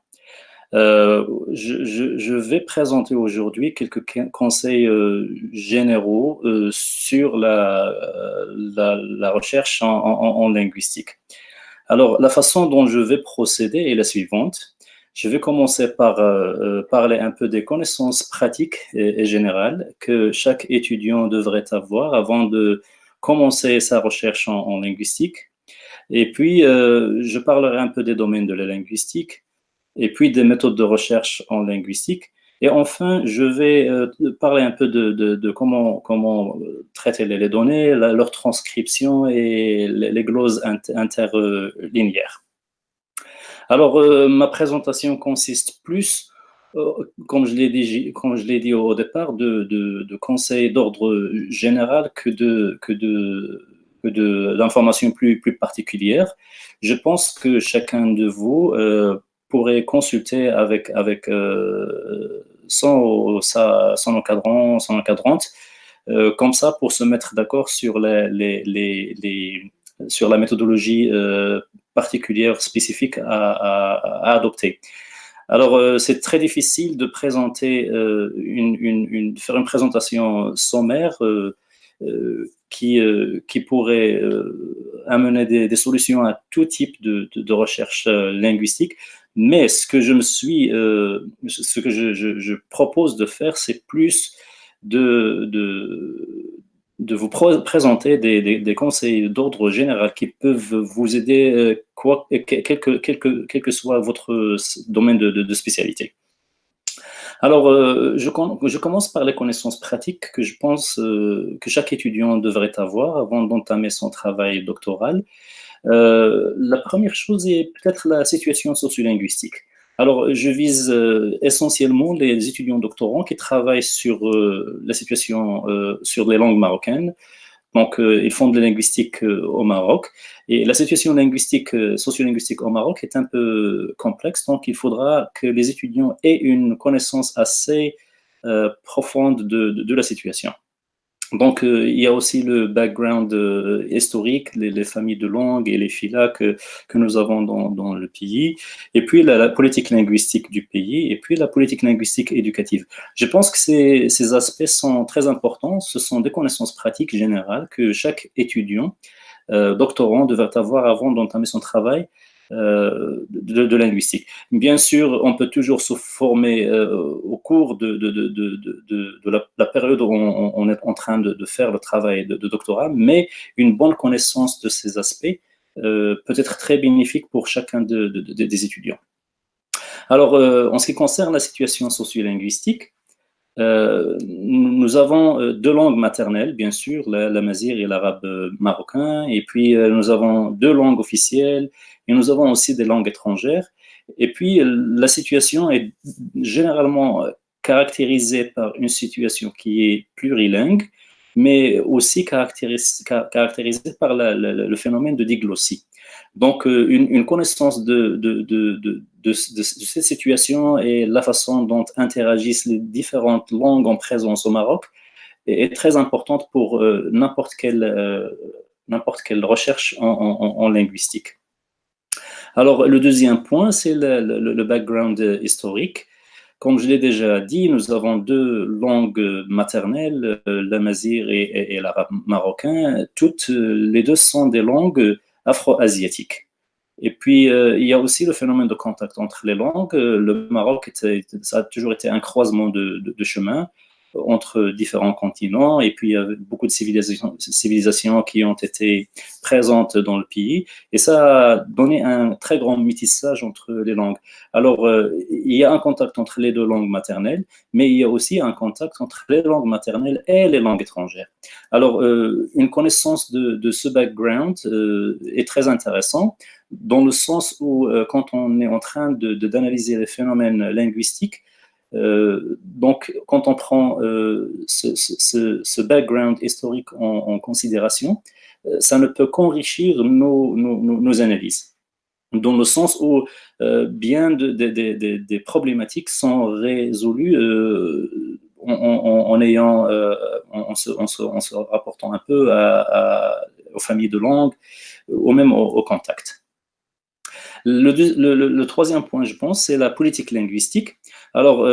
Je vais présenter aujourd'hui quelques conseils généraux sur la recherche en linguistique. Alors, la façon dont je vais procéder est la suivante. Je vais commencer par parler un peu des connaissances pratiques et générales que chaque étudiant devrait avoir avant de commencer sa recherche en linguistique. Et puis, je parlerai un peu des domaines de la linguistique et puis des méthodes de recherche en linguistique. Et enfin, je vais parler un peu de comment traiter les données, leur transcription et les glosses interlinéaires. Alors, ma présentation consiste plus, comme je l'ai dit au départ, de conseils d'ordre général que d'informations plus particulières. Je pense que chacun de vous pourrait consulter avec son encadrant, son encadrante, comme ça pour se mettre d'accord sur sur la méthodologie particulière, spécifique à adopter. Alors, c'est très difficile de présenter, faire une présentation sommaire qui pourrait amener des solutions à tout type de recherche linguistique. Mais ce que je propose de faire, c'est plus de vous présenter des conseils d'ordre général qui peuvent vous aider, quel que soit votre domaine de spécialité. Alors, je commence par les connaissances pratiques que je pense que chaque étudiant devrait avoir avant d'entamer son travail doctoral. La première chose est peut-être la situation sociolinguistique. Alors, je vise essentiellement les étudiants doctorants qui travaillent sur la situation sur les langues marocaines. Donc, ils font de la linguistique au Maroc. Et la situation linguistique, sociolinguistique au Maroc est un peu complexe. Donc, il faudra que les étudiants aient une connaissance assez profonde de la situation. Donc, il y a aussi le background historique, les familles de langue et les filas que nous avons dans le pays, et puis la politique linguistique du pays, et puis la politique linguistique éducative. Je pense que ces aspects sont très importants. Ce sont des connaissances pratiques générales que chaque étudiant, doctorant, devrait avoir avant d'entamer son travail de linguistique. Bien sûr, on peut toujours se former au cours de la période où on est en train de faire le travail de doctorat, mais une bonne connaissance de ces aspects peut être très bénéfique pour chacun des étudiants. Alors, en ce qui concerne la situation sociolinguistique, nous avons deux langues maternelles, bien sûr, l'amazigh et l'arabe marocain, et puis nous avons deux langues officielles, et nous avons aussi des langues étrangères. Et puis la situation est généralement caractérisée par une situation qui est plurilingue, mais aussi caractérisée par le phénomène de diglossie. Donc, une connaissance de cette situation et la façon dont interagissent les différentes langues en présence au Maroc est très importante pour n'importe quelle recherche en linguistique. Alors, le deuxième point, c'est le background historique. Comme je l'ai déjà dit, nous avons deux langues maternelles, l'amazigh et l'arabe marocain. Toutes les deux sont des langues afro-asiatiques. Et puis, il y a aussi le phénomène de contact entre les langues. Le Maroc, ça a toujours été un croisement de chemins entre différents continents. Et puis, il y a beaucoup de civilisations qui ont été présentes dans le pays. Et ça a donné un très grand métissage entre les langues. Alors, il y a un contact entre les deux langues maternelles, mais il y a aussi un contact entre les langues maternelles et les langues étrangères. Alors, une connaissance de ce background est très intéressant dans le sens où, quand on est en train d'analyser les phénomènes linguistiques, donc, quand on prend ce background historique en considération, ça ne peut qu'enrichir nos analyses, dans le sens où bien des problématiques sont résolues en se rapportant un peu aux familles de langue ou même au contact. Le troisième point, je pense, c'est la politique linguistique. Alors,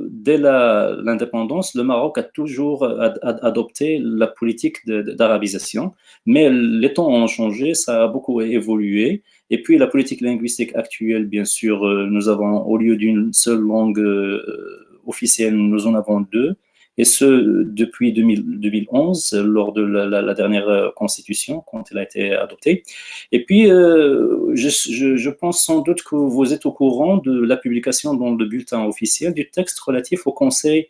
dès l'indépendance, le Maroc a toujours adopté la politique d'arabisation, mais les temps ont changé, ça a beaucoup évolué. Et puis, la politique linguistique actuelle, bien sûr, nous avons, au lieu d'une seule langue officielle, nous en avons deux. Et ce, depuis 2011, lors de la dernière constitution, quand elle a été adoptée. Et puis, je pense sans doute que vous êtes au courant de la publication dans le bulletin officiel du texte relatif au Conseil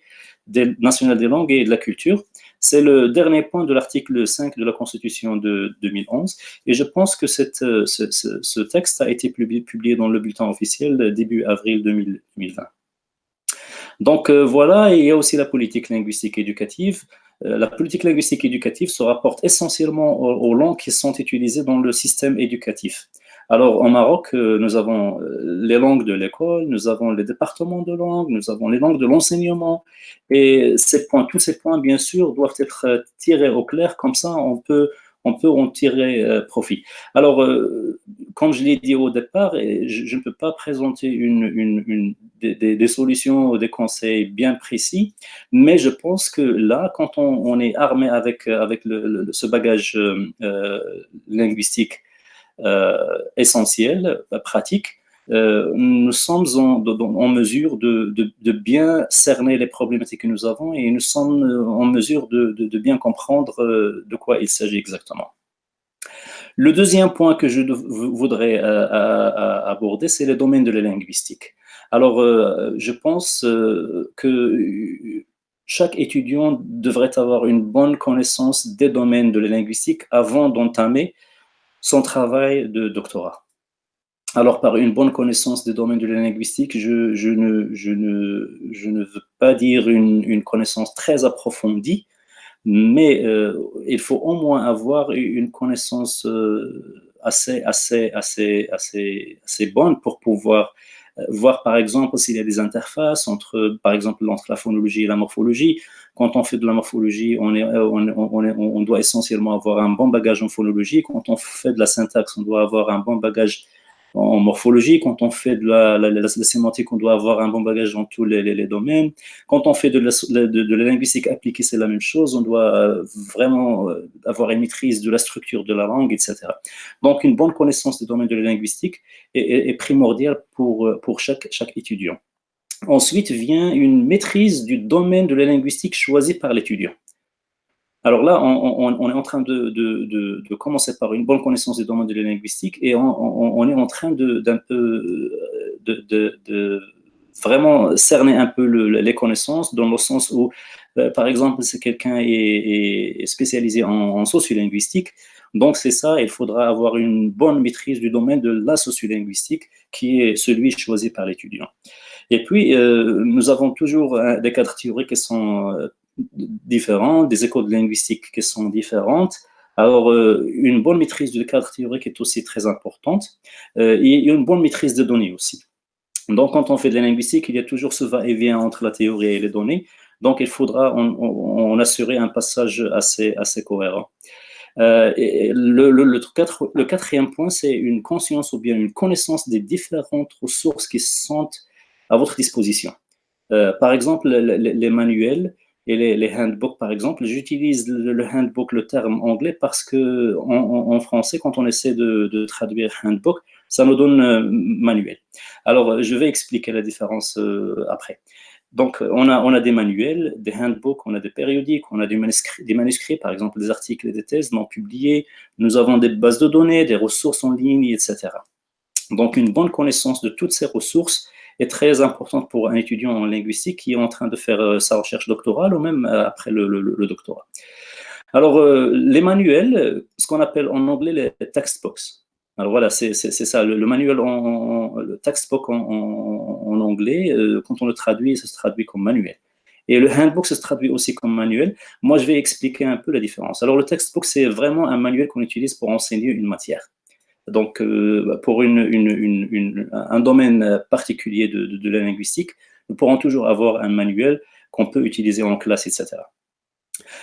national des langues et de la culture. C'est le dernier point de l'article 5 de la Constitution de 2011. Et je pense que ce texte a été publié dans le bulletin officiel début avril 2020. Donc voilà, et il y a aussi la politique linguistique éducative. La politique linguistique éducative se rapporte essentiellement aux langues qui sont utilisées dans le système éducatif. Alors, au Maroc, nous avons les langues de l'école, nous avons les départements de langue, nous avons les langues de l'enseignement. Et tous ces points, bien sûr, doivent être tirés au clair. Comme ça, on peut en tirer profit. Alors, comme je l'ai dit au départ, je ne peux pas présenter des solutions ou des conseils bien précis, mais je pense que là, quand on est armé avec ce bagage linguistique essentiel, pratique, nous sommes en mesure de bien cerner les problématiques que nous avons et nous sommes en mesure de bien comprendre de quoi il s'agit exactement. Le deuxième point que je voudrais aborder, c'est le domaine de la linguistique. Alors, je pense que chaque étudiant devrait avoir une bonne connaissance des domaines de la linguistique avant d'entamer son travail de doctorat. Alors, par une bonne connaissance des domaines de la linguistique, je ne veux pas dire une connaissance très approfondie, mais il faut au moins avoir une connaissance assez bonne pour pouvoir voir, par exemple, s'il y a des interfaces entre, par exemple, entre la phonologie et la morphologie. Quand on fait de la morphologie, on doit essentiellement avoir un bon bagage en phonologie. Quand on fait de la syntaxe, on doit avoir un bon bagage en morphologie. Quand on fait de la sémantique, on doit avoir un bon bagage dans tous les domaines. Quand on fait de la linguistique appliquée, c'est la même chose. On doit vraiment avoir une maîtrise de la structure de la langue, etc. Donc, une bonne connaissance des domaines de la linguistique est primordiale pour chaque étudiant. Ensuite vient une maîtrise du domaine de la linguistique choisi par l'étudiant. Alors là, on est en train de commencer par une bonne connaissance des domaines de la linguistique et on est en train de vraiment cerner un peu les connaissances dans le sens où, par exemple, si quelqu'un est spécialisé en sociolinguistique, donc c'est ça, il faudra avoir une bonne maîtrise du domaine de la sociolinguistique qui est celui choisi par l'étudiant. Et puis, nous avons toujours des cadres théoriques qui sont différents, des écoles linguistiques qui sont différentes. Alors, une bonne maîtrise du cadre théorique est aussi très importante et une bonne maîtrise des données aussi. Donc, quand on fait de la linguistique, il y a toujours ce va-et-vient entre la théorie et les données. Donc, il faudra en assurer un passage assez cohérent. Le quatrième point, c'est une conscience ou bien une connaissance des différentes ressources qui sont à votre disposition. Par exemple, les manuels et les handbooks, par exemple, j'utilise le handbook, le terme anglais, parce que en français, quand on essaie de traduire handbook, ça nous donne manuel. Alors, je vais expliquer la différence après. Donc, on a des manuels, des handbooks, on a des périodiques, on a des manuscrits, par exemple des articles et des thèses non publiés. Nous avons des bases de données, des ressources en ligne, etc. Donc, une bonne connaissance de toutes ces ressources est très importante pour un étudiant en linguistique qui est en train de faire sa recherche doctorale ou même après le doctorat. Alors, les manuels, ce qu'on appelle en anglais les textbooks. Alors voilà, c'est ça, le manuel, le textbook en anglais, quand on le traduit, ça se traduit comme manuel. Et le handbook, ça se traduit aussi comme manuel. Moi, je vais expliquer un peu la différence. Alors, le textbook, c'est vraiment un manuel qu'on utilise pour enseigner une matière. Donc, pour un domaine particulier de la linguistique, nous pourrons toujours avoir un manuel qu'on peut utiliser en classe, etc.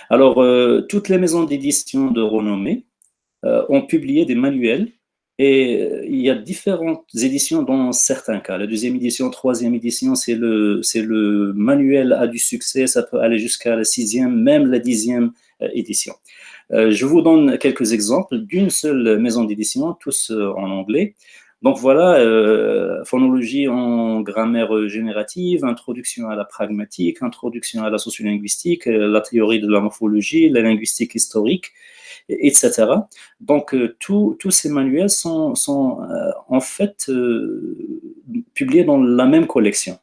Alors, toutes les maisons d'édition de renommée ont publié des manuels et il y a différentes éditions dans certains cas. La deuxième édition, troisième édition, c'est le manuel a du succès, ça peut aller jusqu'à la sixième, même la 10e édition. Je vous donne quelques exemples d'une seule maison d'édition, tous en anglais. Donc voilà, phonologie en grammaire générative, introduction à la pragmatique, introduction à la sociolinguistique, la théorie de la morphologie, la linguistique historique, etc. Donc tous ces manuels sont en fait publiés dans la même collection.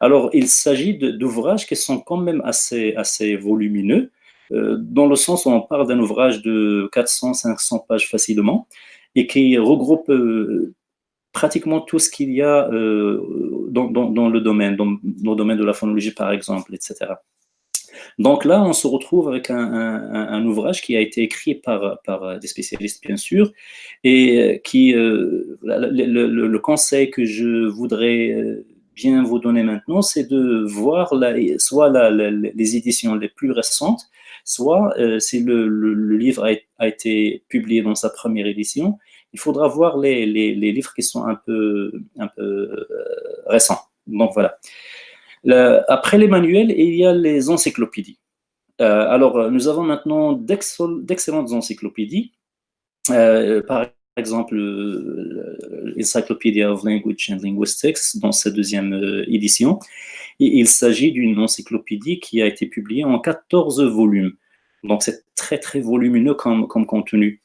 Alors il s'agit d'ouvrages qui sont quand même assez volumineux, dans le sens où on parle d'un ouvrage de 400-500 pages facilement et qui regroupe pratiquement tout ce qu'il y a dans le domaine, dans le domaine de la phonologie par exemple, etc. Donc là, on se retrouve avec un ouvrage qui a été écrit par des spécialistes, bien sûr, et qui, le conseil que je voudrais bien vous donner maintenant, c'est de voir soit les éditions les plus récentes, soit si le livre a été publié dans sa première édition, il faudra voir les livres qui sont un peu récents. Donc voilà. Après les manuels, il y a les encyclopédies. Alors, nous avons maintenant d'excellentes encyclopédies. Par exemple, l'Encyclopedia of Language and Linguistics, dans sa deuxième édition. Et il s'agit d'une encyclopédie qui a été publiée en 14 volumes. Donc, c'est très, très volumineux comme contenu.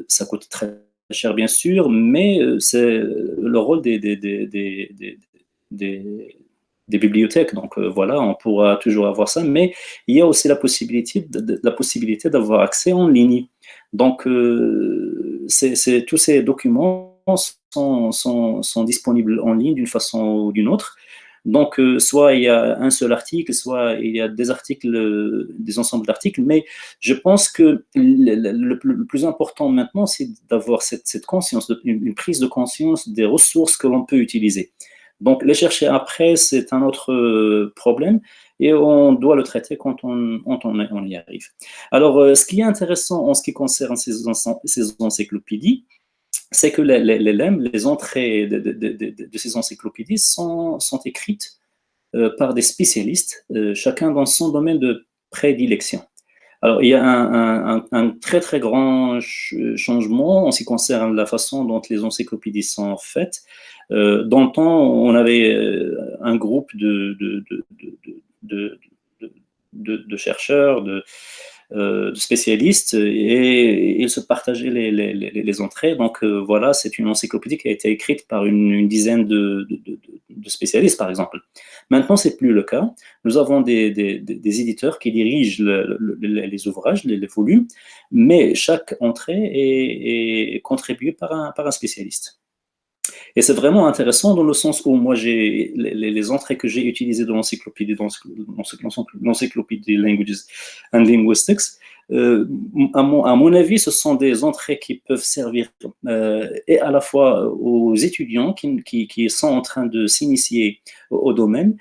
Ça coûte très cher, bien sûr, mais c'est le rôle des bibliothèques. Donc voilà, on pourra toujours avoir ça, mais il y a aussi la possibilité d'avoir accès en ligne. Donc tous ces documents sont disponibles en ligne d'une façon ou d'une autre. Donc, soit il y a un seul article, soit il y a des articles, des ensembles d'articles, mais je pense que le plus important maintenant, c'est d'avoir cette conscience, une prise de conscience des ressources que l'on peut utiliser. Donc, les chercher après, c'est un autre problème et on doit le traiter quand on y arrive. Alors, ce qui est intéressant en ce qui concerne ces encyclopédies, c'est que les entrées de ces encyclopédies sont écrites par des spécialistes, chacun dans son domaine de prédilection. Alors, il y a un très, très grand changement en ce qui concerne la façon dont les encyclopédies sont faites. Dans le temps, on avait un groupe de chercheurs, de spécialistes, et ils se partageaient les entrées. Donc voilà, c'est une encyclopédie qui a été écrite par une dizaine de spécialistes, par exemple. Maintenant, c'est plus le cas. Nous avons des éditeurs qui dirigent les ouvrages, les volumes, mais chaque entrée est contribuée par un spécialiste. Et c'est vraiment intéressant dans le sens où moi, les entrées que j'ai utilisées dans l'encyclopédie Languages and Linguistics, à mon avis, ce sont des entrées qui peuvent servir et à la fois aux étudiants qui sont en train de s'initier au domaine,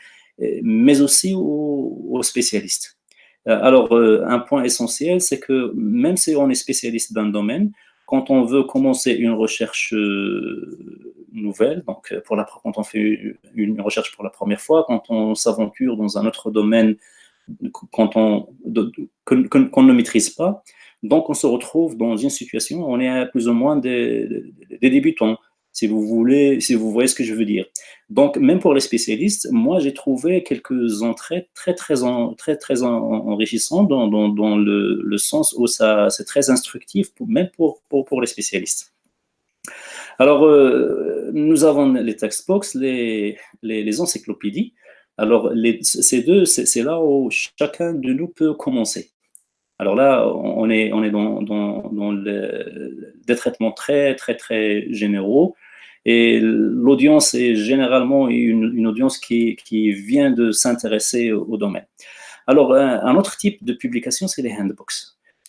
mais aussi aux spécialistes. Alors, un point essentiel, c'est que même si on est spécialiste d'un domaine, quand on veut commencer une recherche nouvelle, donc quand on fait une recherche pour la première fois, quand on s'aventure dans un autre domaine qu'on ne maîtrise pas, donc on se retrouve dans une situation où on est plus ou moins des débutants, si vous voyez ce que je veux dire. Donc, même pour les spécialistes, moi, j'ai trouvé quelques entrées très enrichissantes dans le sens où c'est très instructif, même pour les spécialistes. Alors, nous avons les textbooks, les encyclopédies. Alors, c'est là où chacun de nous peut commencer. Alors là, on est dans des traitements très généraux. Et l'audience est généralement une audience qui vient de s'intéresser au domaine. Alors, un autre type de publication, c'est les handbooks.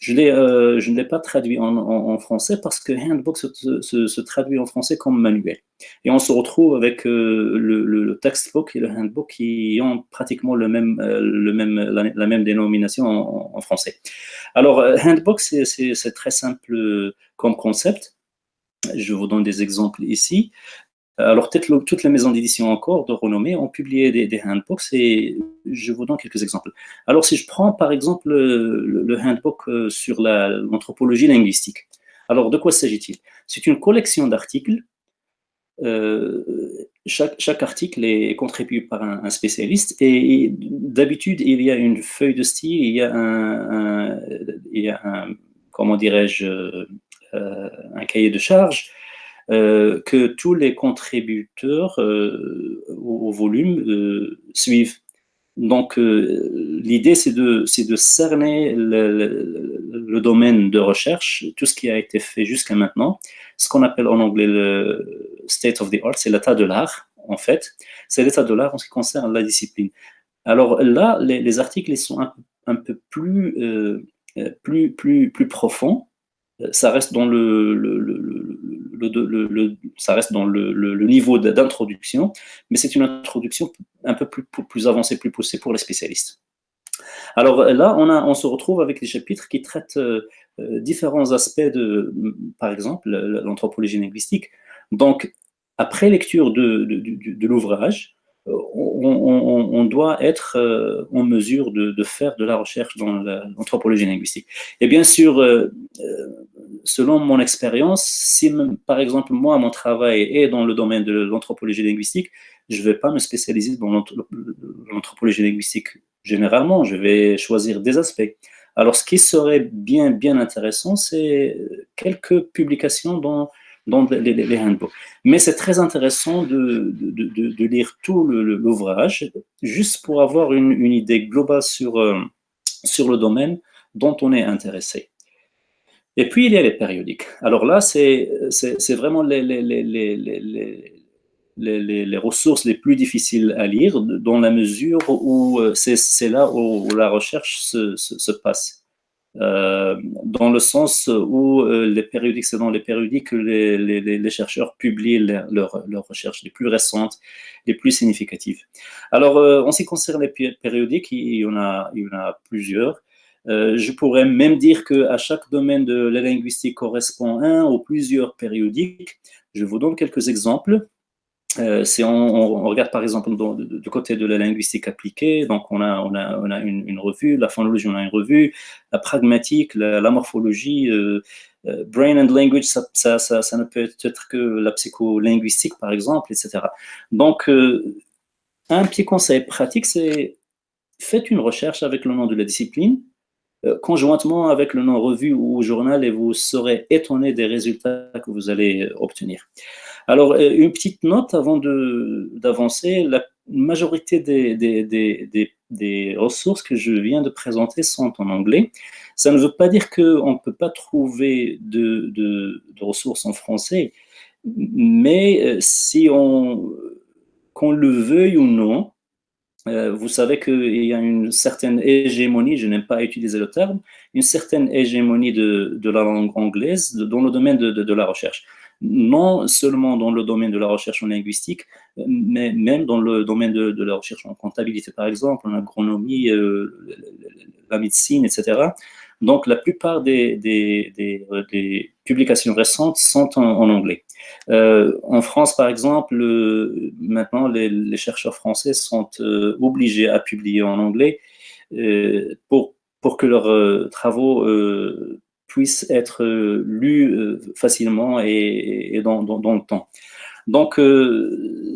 Je ne l'ai pas traduit en français parce que handbook se traduit en français comme manuel. Et on se retrouve avec le textbook et le handbook qui ont pratiquement la même dénomination en français. Alors, handbook, c'est très simple comme concept. Je vous donne des exemples ici. Alors, toutes les maisons d'édition encore de renommée ont publié des handbooks et je vous donne quelques exemples. Alors, si je prends par exemple le handbook sur l'anthropologie linguistique, alors de quoi s'agit-il? C'est une collection d'articles. Chaque article est contribué par un spécialiste et d'habitude, il y a une feuille de style, il y a un comment dirais-je, un cahier de charges que tous les contributeurs au volume suivent. Donc, l'idée, c'est de cerner le domaine de recherche, tout ce qui a été fait jusqu'à maintenant, ce qu'on appelle en anglais le state of the art, c'est l'état de l'art, en fait. C'est l'état de l'art en ce qui concerne la discipline. Alors là, les articles ils sont un peu plus profonds. Ça reste dans ça reste dans le niveau d'introduction, mais c'est une introduction un peu plus avancée, plus poussée pour les spécialistes. Alors là, on se retrouve avec des chapitres qui traitent différents aspects par exemple, l'anthropologie linguistique. Donc, après lecture de l'ouvrage, on doit être en mesure de faire de la recherche dans l'anthropologie linguistique. Et bien sûr, selon mon expérience, si par exemple moi, mon travail est dans le domaine de l'anthropologie linguistique, je ne vais pas me spécialiser dans l'anthropologie linguistique généralement, je vais choisir des aspects. Alors, ce qui serait bien intéressant, c'est quelques publications dans les handbooks. Mais c'est très intéressant de lire tout l'ouvrage, juste pour avoir une idée globale sur le domaine dont on est intéressé. Et puis, il y a les périodiques. Alors là, c'est vraiment les ressources les plus difficiles à lire, dans la mesure où c'est là où la recherche se passe. Dans le sens où les périodiques, c'est dans les périodiques que les chercheurs publient leurs recherches les plus récentes, les plus significatives. Alors, en ce qui concerne les périodiques, il y en a plusieurs. Je pourrais même dire qu'à chaque domaine de la linguistique correspond un ou plusieurs périodiques. Je vous donne quelques exemples. Si on regarde par exemple du côté de la linguistique appliquée, donc on a une revue, la phonologie, on a une revue, la pragmatique, la morphologie, brain and language, ça ne peut être que la psycholinguistique par exemple, etc. Donc, un petit conseil pratique, c'est faites une recherche avec le nom de la discipline, conjointement avec le nom revue ou journal, et vous serez étonné des résultats que vous allez obtenir. Alors, une petite note avant d'avancer. La majorité des ressources que je viens de présenter sont en anglais. Ça ne veut pas dire qu'on ne peut pas trouver de ressources en français, mais si qu'on le veuille ou non, vous savez qu'il y a une certaine hégémonie, je n'aime pas utiliser le terme, une certaine hégémonie de la langue anglaise dans le domaine de la recherche. Non seulement dans le domaine de la recherche en linguistique, mais même dans le domaine de la recherche en comptabilité, par exemple, en agronomie, la médecine, etc. Donc, la plupart des publications récentes sont en anglais. En France, par exemple, maintenant, les chercheurs français sont obligés à publier en anglais pour que leurs travaux puissent être lus facilement et dans le temps. Donc,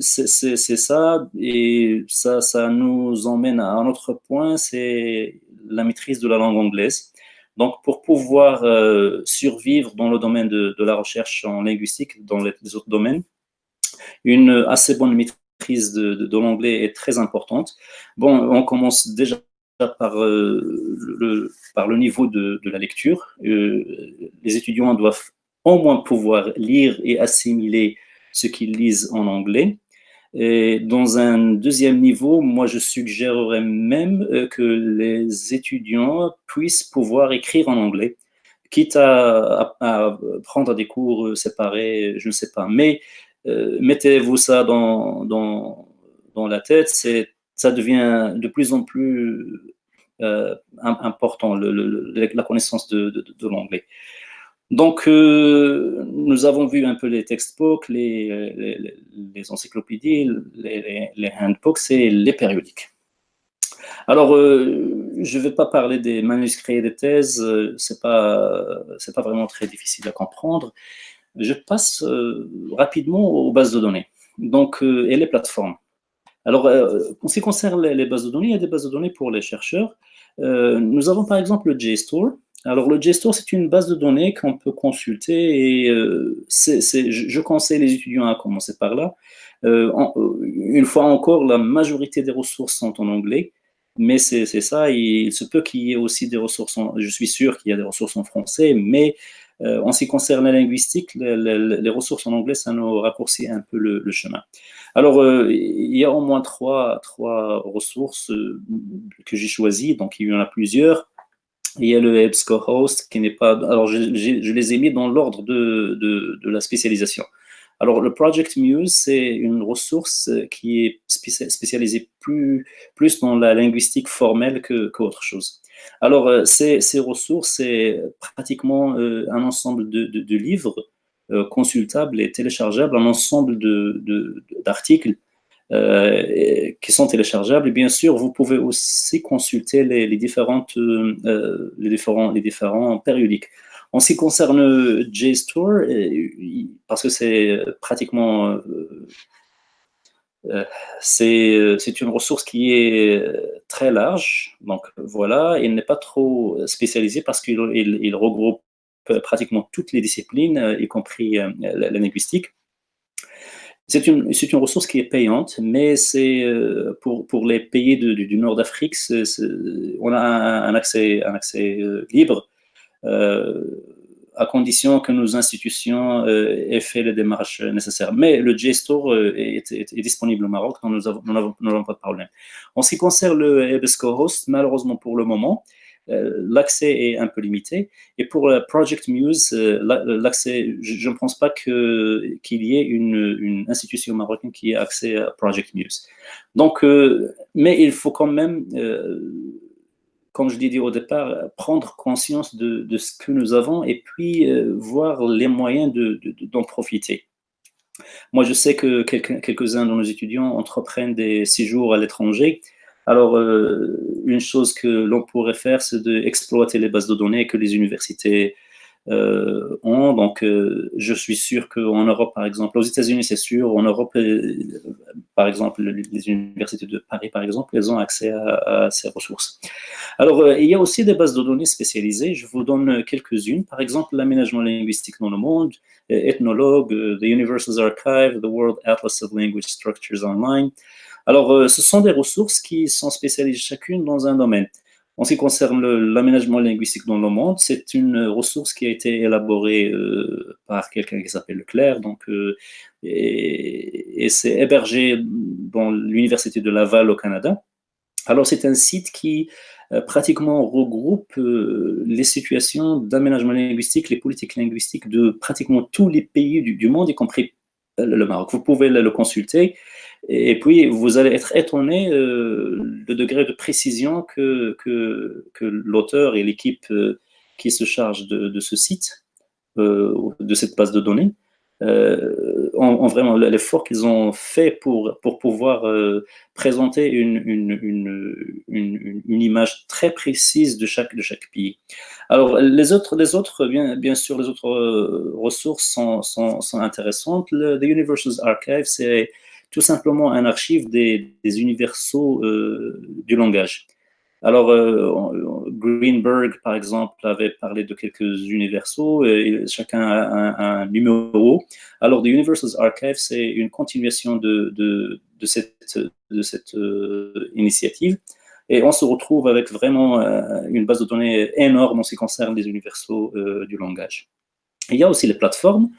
c'est ça, et ça nous emmène à un autre point, c'est la maîtrise de la langue anglaise. Donc, pour pouvoir survivre dans le domaine de la recherche en linguistique, dans les autres domaines, une assez bonne maîtrise de l'anglais est très importante. Bon, on commence déjà par le niveau de la lecture. Les étudiants doivent au moins pouvoir lire et assimiler ce qu'ils lisent en anglais. Et dans un deuxième niveau, moi, je suggérerais même que les étudiants puissent pouvoir écrire en anglais, quitte à prendre des cours séparés, je ne sais pas. Mais mettez-vous ça dans la tête, ça devient de plus en plus important, la connaissance de l'anglais. Donc, nous avons vu un peu les textbooks, les encyclopédies, les handbooks et les périodiques. Alors, je ne vais pas parler des manuscrits et des thèses, c'est pas vraiment très difficile à comprendre. Je passe rapidement aux bases de données, donc, et les plateformes. Alors, en ce qui concerne les bases de données, il y a des bases de données pour les chercheurs. Nous avons par exemple le JSTOR. Alors, le JSTOR, c'est une base de données qu'on peut consulter et je conseille les étudiants à commencer par là. Une fois encore, la majorité des ressources sont en anglais, mais c'est ça. Il se peut qu'il y ait aussi des ressources, je suis sûr qu'il y a des ressources en français, mais en ce qui concerne la linguistique, les ressources en anglais, ça nous raccourcit un peu le chemin. Alors, il y a au moins trois ressources que j'ai choisies, donc il y en a plusieurs. Il y a le EBSCOhost qui n'est pas. Alors, je les ai mis dans l'ordre de la spécialisation. Alors, le Project Muse, c'est une ressource qui est spécialisée plus dans la linguistique formelle qu'autre chose. Alors, ces ressources, c'est pratiquement un ensemble de livres consultables et téléchargeables, un ensemble d'articles qui sont téléchargeables. Et bien sûr, vous pouvez aussi consulter les différents périodiques. En ce qui concerne JSTOR, parce que c'est pratiquement c'est une ressource qui est très large, donc voilà, il n'est pas trop spécialisé parce qu'il regroupe pratiquement toutes les disciplines, y compris la linguistique. C'est une ressource qui est payante, mais c'est pour les pays du nord d'Afrique, on a un accès libre à condition que nos institutions aient fait les démarches nécessaires. Mais le JSTOR est disponible au Maroc, donc nous n'avons pas de problème. En ce qui concerne le EBSCO Host, malheureusement pour le moment, l'accès est un peu limité. Et pour Project Muse, l'accès, je ne pense pas qu'il y ait une institution marocaine qui ait accès à Project Muse. Donc, mais il faut quand même, comme je l'ai dit au départ, prendre conscience de ce que nous avons et puis voir les moyens d'en profiter. Moi, je sais que quelques-uns de nos étudiants entreprennent des séjours à l'étranger. Alors, une chose que l'on pourrait faire, c'est d'exploiter les bases de données que les universités ont. Donc, je suis sûr qu'en Europe, par exemple, aux États-Unis, c'est sûr, en Europe, par exemple, les universités de Paris, par exemple, elles ont accès à ces ressources. Alors, il y a aussi des bases de données spécialisées. Je vous donne quelques-unes. Par exemple, l'aménagement linguistique dans le monde, Ethnologue, The Universal Archive, The World Atlas of Language Structures Online. Alors, ce sont des ressources qui sont spécialisées chacune dans un domaine. En ce qui concerne l'aménagement linguistique dans le monde, c'est une ressource qui a été élaborée par quelqu'un qui s'appelle Leclerc, donc, et c'est hébergé dans l'Université de Laval au Canada. Alors, c'est un site qui pratiquement regroupe les situations d'aménagement linguistique, les politiques linguistiques de pratiquement tous les pays du monde, y compris le Maroc. Vous pouvez le consulter et puis vous allez être étonné le degré de précision que l'auteur et l'équipe qui se charge de ce site, de cette base de données, ont vraiment l'effort qu'ils ont fait pour pouvoir présenter une image très précise de chaque pays. Alors, les autres bien sûr, les autres ressources sont intéressantes. The Universal Archive, c'est tout simplement un archive des universaux du langage. Alors, Greenberg, par exemple, avait parlé de quelques universaux, et chacun a un numéro. Alors, The Universal Archive, c'est une continuation de cette initiative. Et on se retrouve avec vraiment une base de données énorme en ce qui concerne les universaux du langage. Il y a aussi les plateformes,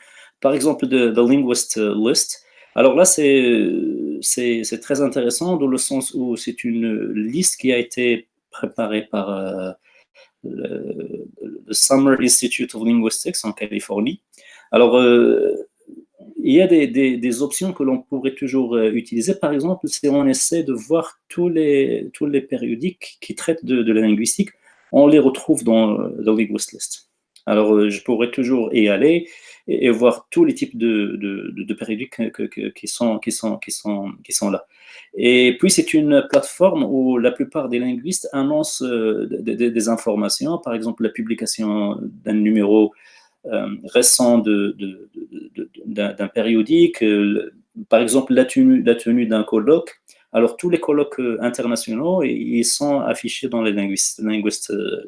par exemple The Linguist List. Alors là, c'est très intéressant dans le sens où c'est une liste qui a été préparée par le Summer Institute of Linguistics en Californie. Alors, il y a des options que l'on pourrait toujours utiliser. Par exemple, si on essaie de voir tous les périodiques qui traitent de la linguistique, on les retrouve dans The Linguist List. Alors, je pourrais toujours y aller et voir tous les types de périodiques qui sont là. Et puis, c'est une plateforme où la plupart des linguistes annoncent des informations, par exemple la publication d'un numéro récent d'un périodique, par exemple la tenue d'un colloque. Alors, tous les colloques internationaux, ils sont affichés dans les linguist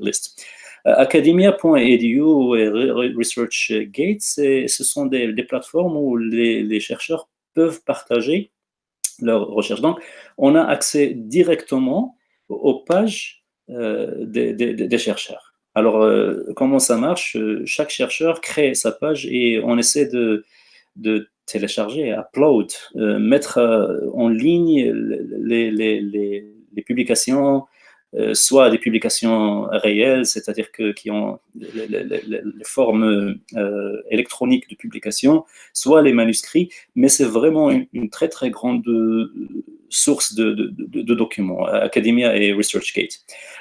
list. Academia.edu et ResearchGate, ce sont des plateformes où les chercheurs peuvent partager leurs recherches. Donc, on a accès directement aux pages des chercheurs. Alors, comment ça marche? Chaque chercheur crée sa page et on essaie de télécharger, upload, mettre en ligne les publications, soit des publications réelles, c'est-à-dire qui ont les formes électroniques de publication, soit les manuscrits, mais c'est vraiment une très très grande source de documents, Academia et ResearchGate.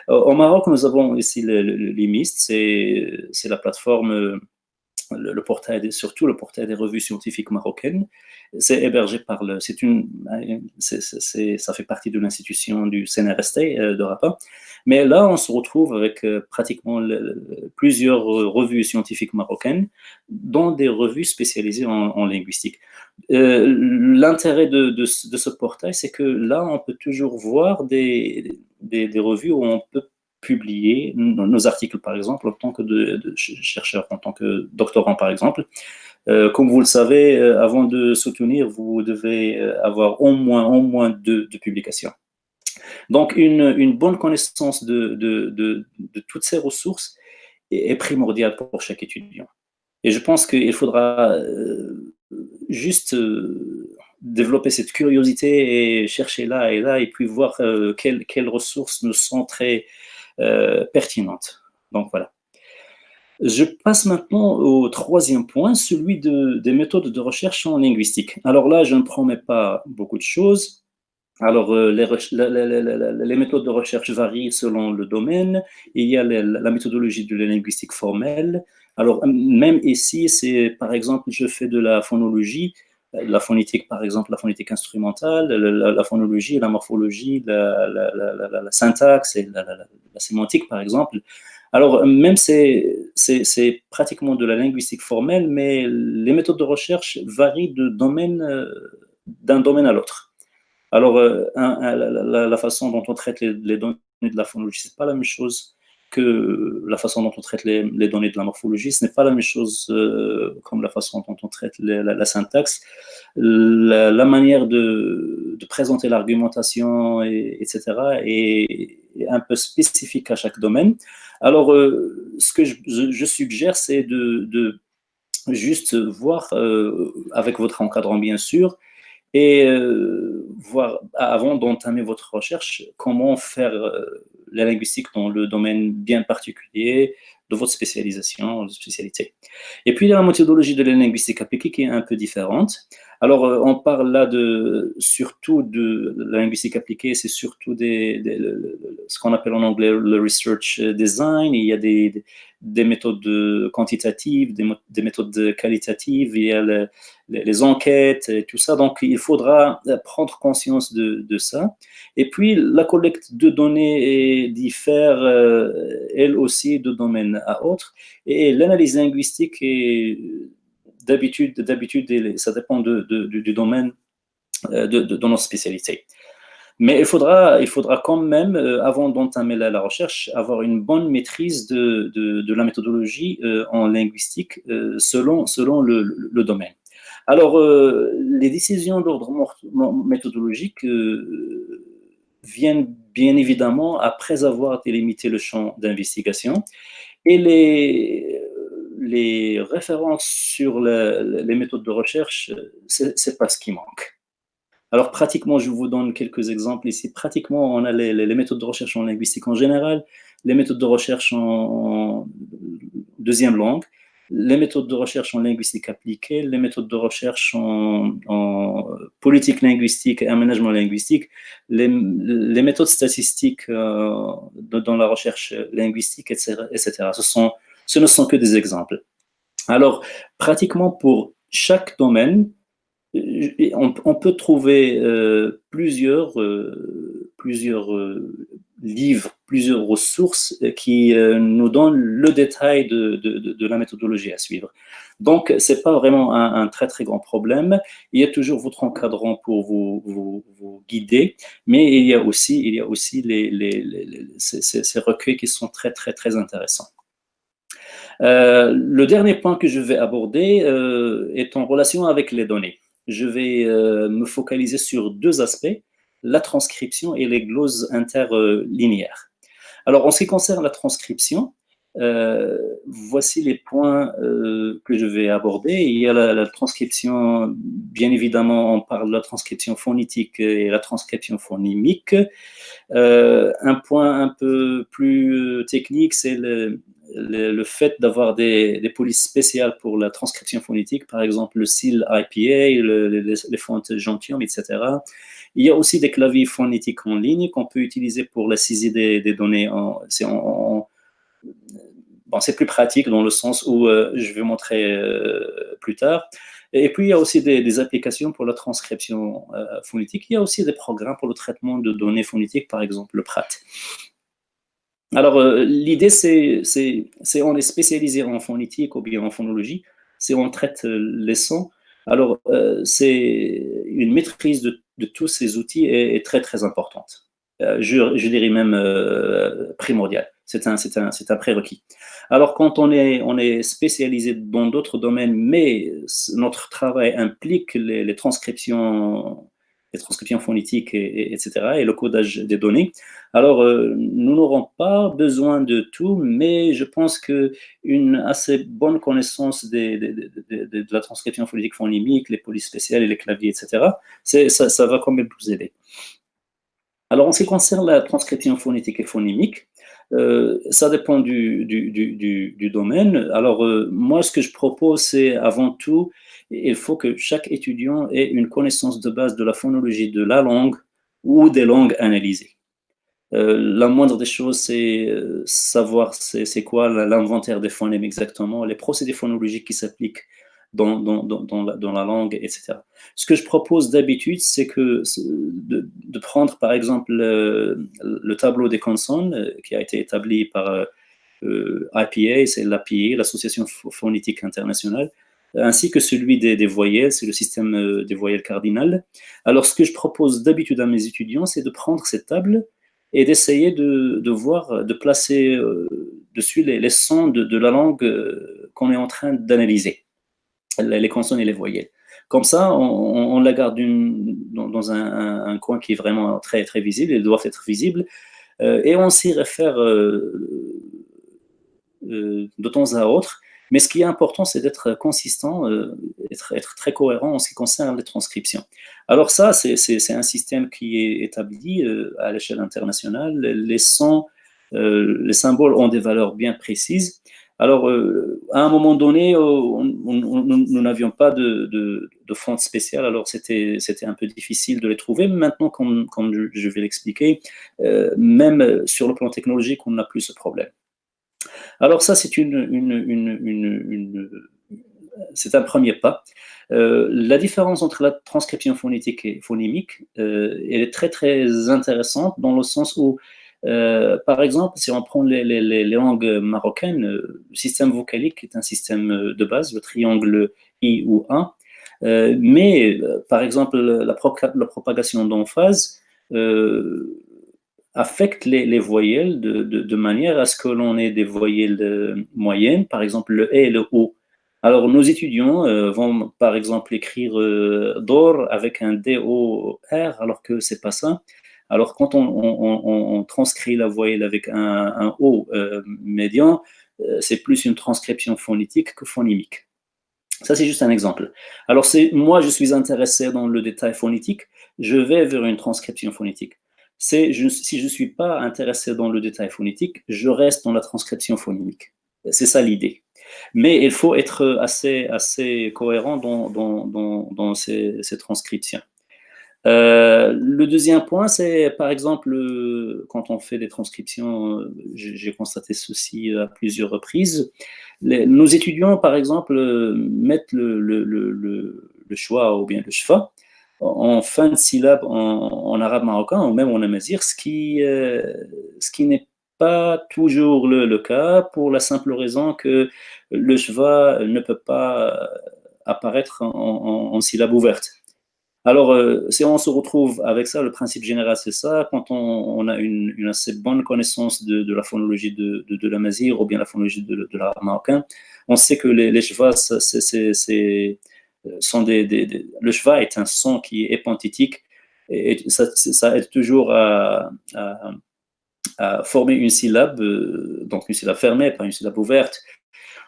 Au Maroc, nous avons ici l'IMIST, c'est la plateforme, le portail, surtout le portail des revues scientifiques marocaines. C'est hébergé par ça fait partie de l'institution du CNRST de Rabat. Mais là, on se retrouve avec pratiquement plusieurs revues scientifiques marocaines, dont des revues spécialisées en linguistique. L'intérêt de ce portail, c'est que là, on peut toujours voir des revues où on peut publier nos articles, par exemple, en tant que de chercheur, en tant que doctorant, par exemple. Comme vous le savez, avant de soutenir, vous devez avoir au moins deux publications. Donc, une bonne connaissance de toutes ces ressources est primordiale pour chaque étudiant. Et je pense qu'il faudra juste développer cette curiosité et chercher là et là, et puis voir quelles ressources nous sont très pertinentes. Donc voilà. Je passe maintenant au troisième point, celui des méthodes de recherche en linguistique. Alors là, je ne promets pas beaucoup de choses. Alors, les méthodes de recherche varient selon le domaine. Il y a la méthodologie de la linguistique formelle. Alors, même ici, c'est, par exemple, je fais de la phonologie, la phonétique, par exemple, la phonétique instrumentale, la phonologie, la morphologie, la syntaxe et la sémantique, par exemple. Alors, même c'est pratiquement de la linguistique formelle, mais les méthodes de recherche varient d'un domaine à l'autre. Alors, la façon dont on traite les données de la phonologie, ce n'est pas la même chose que la façon dont on traite les données de la morphologie. Ce n'est pas la même chose comme la façon dont on traite la syntaxe. La manière de présenter l'argumentation, etc., est un peu spécifique à chaque domaine. Alors, ce que je suggère, c'est de juste voir, avec votre encadrant bien sûr, et voir, avant d'entamer votre recherche, comment faire la linguistique dans le domaine bien particulier de votre spécialisation, de spécialité. Et puis, il y a la méthodologie de la linguistique appliquée qui est un peu différente. Alors, on parle là surtout de la linguistique appliquée, c'est surtout ce qu'on appelle en anglais le research design. Il y a des méthodes quantitatives, des méthodes qualitatives, il y a les enquêtes et tout ça. Donc, il faudra prendre conscience de ça. Et puis, la collecte de données diffère, elle aussi, de domaine à autre. Et l'analyse linguistique est d'habitude, ça dépend du domaine de notre spécialité. Mais il faudra quand même, avant d'entamer la recherche, avoir une bonne maîtrise de la méthodologie en linguistique selon le domaine. Alors, les décisions d'ordre méthodologique viennent bien évidemment après avoir délimité le champ d'investigation, et les références sur les méthodes de recherche, c'est pas ce qui manque. Alors, pratiquement, je vous donne quelques exemples ici. Pratiquement, on a les méthodes de recherche en linguistique en général, les méthodes de recherche en deuxième langue, les méthodes de recherche en linguistique appliquée, les méthodes de recherche en politique linguistique et aménagement linguistique, les méthodes statistiques dans la recherche linguistique, etc. etc. Ce ne sont que des exemples. Alors, pratiquement pour chaque domaine, on peut trouver plusieurs livres, plusieurs ressources qui nous donnent le détail de la méthodologie à suivre. Donc, ce n'est pas vraiment un très, très grand problème. Il y a toujours votre encadrant pour vous guider, mais il y a aussi ces recueils qui sont très, très, très intéressants. Le dernier point que je vais aborder est en relation avec les données. Je vais me focaliser sur deux aspects, la transcription et les glosses interlinéaires. Alors, en ce qui concerne la transcription, voici les points que je vais aborder. Il y a la transcription, bien évidemment, on parle de la transcription phonétique et la transcription phonimique. Un point un peu plus technique, c'est le fait d'avoir des polices spéciales pour la transcription phonétique, par exemple le SIL IPA, les fontes Gentium, etc. Il y a aussi des claviers phonétiques en ligne qu'on peut utiliser pour la saisie des données. C'est plus pratique dans le sens où je vais montrer plus tard. Et puis, il y a aussi des applications pour la transcription phonétique. Il y a aussi des programmes pour le traitement de données phonétiques, par exemple le PRAT. Alors, l'idée, on est spécialisé en phonétique ou bien en phonologie, c'est on traite les sons. Alors, c'est une maîtrise de tous ces outils est très, très importante. Je dirais même primordial. C'est un prérequis. Alors, quand on est spécialisé dans d'autres domaines, mais notre travail implique les transcriptions les transcriptions phonétiques, etc., et le codage des données. Alors, nous n'aurons pas besoin de tout, mais je pense qu'une assez bonne connaissance de la transcription phonétique phonimique, les polices spéciales et les claviers, etc., ça va quand même nous aider. Alors, en ce qui concerne la transcription phonétique et phonimique, ça dépend du domaine. Alors, moi, ce que je propose, c'est avant tout, il faut que chaque étudiant ait une connaissance de base de la phonologie de la langue ou des langues analysées. La moindre des choses, c'est savoir c'est quoi l'inventaire des phonèmes exactement, les procédés phonologiques qui s'appliquent dans la langue, etc. Ce que je propose d'habitude, c'est de prendre par exemple le tableau des consonnes qui a été établi par IPA, c'est l'APA, l'Association phonétique internationale, ainsi que celui des voyelles, c'est le système des voyelles cardinales. Alors, ce que je propose d'habitude à mes étudiants, c'est de prendre cette table et d'essayer de voir, de placer dessus les sons de la langue qu'on est en train d'analyser, les consonnes et les voyelles. Comme ça, on la garde dans un coin qui est vraiment très, très visible, ils doivent être visibles, et on s'y réfère de temps à autre. Mais ce qui est important, c'est d'être consistant, être très cohérent en ce qui concerne les transcriptions. Alors ça, c'est un système qui est établi à l'échelle internationale. Les sons, les symboles ont des valeurs bien précises. Alors, à un moment donné, nous n'avions pas de fonte spéciale, alors c'était un peu difficile de les trouver. Maintenant, comme je vais l'expliquer, même sur le plan technologique, on n'a plus ce problème. Alors ça, c'est c'est un premier pas. La différence entre la transcription phonétique et phonimique, elle est très, très intéressante dans le sens où, par exemple, si on prend les langues marocaines, le système vocalique est un système de base, le triangle I ou A, mais, par exemple, la propagation d'emphase affecte les voyelles de manière à ce que l'on ait des voyelles moyennes, par exemple le E et le O. Alors, nos étudiants vont, par exemple, écrire DOR avec un D-O-R, alors que c'est pas ça. Alors, quand on transcrit la voyelle avec un O médian, c'est plus une transcription phonétique que phonimique. Ça, c'est juste un exemple. Alors, moi, je suis intéressé dans le détail phonétique, je vais vers une transcription phonétique. Si je ne suis pas intéressé dans le détail phonétique, je reste dans la transcription phonimique. C'est ça l'idée. Mais il faut être assez cohérent dans ces transcriptions. Le deuxième point, c'est par exemple, quand on fait des transcriptions, j'ai constaté ceci à plusieurs reprises, nos étudiants, par exemple, mettent le choix ou bien le shfa en fin de syllabe en arabe marocain ou même en amazigh, ce qui n'est pas toujours le cas pour la simple raison que le shfa ne peut pas apparaître en syllabe ouverte. Alors, si on se retrouve avec ça, le principe général, c'est ça. Quand on a une assez bonne connaissance de la phonologie de l'amazigh ou bien la phonologie de l'arabe marocain, on sait que les shfa, le shfa est un son qui est épanthétique et ça aide toujours à former une syllabe, donc une syllabe fermée, pas une syllabe ouverte.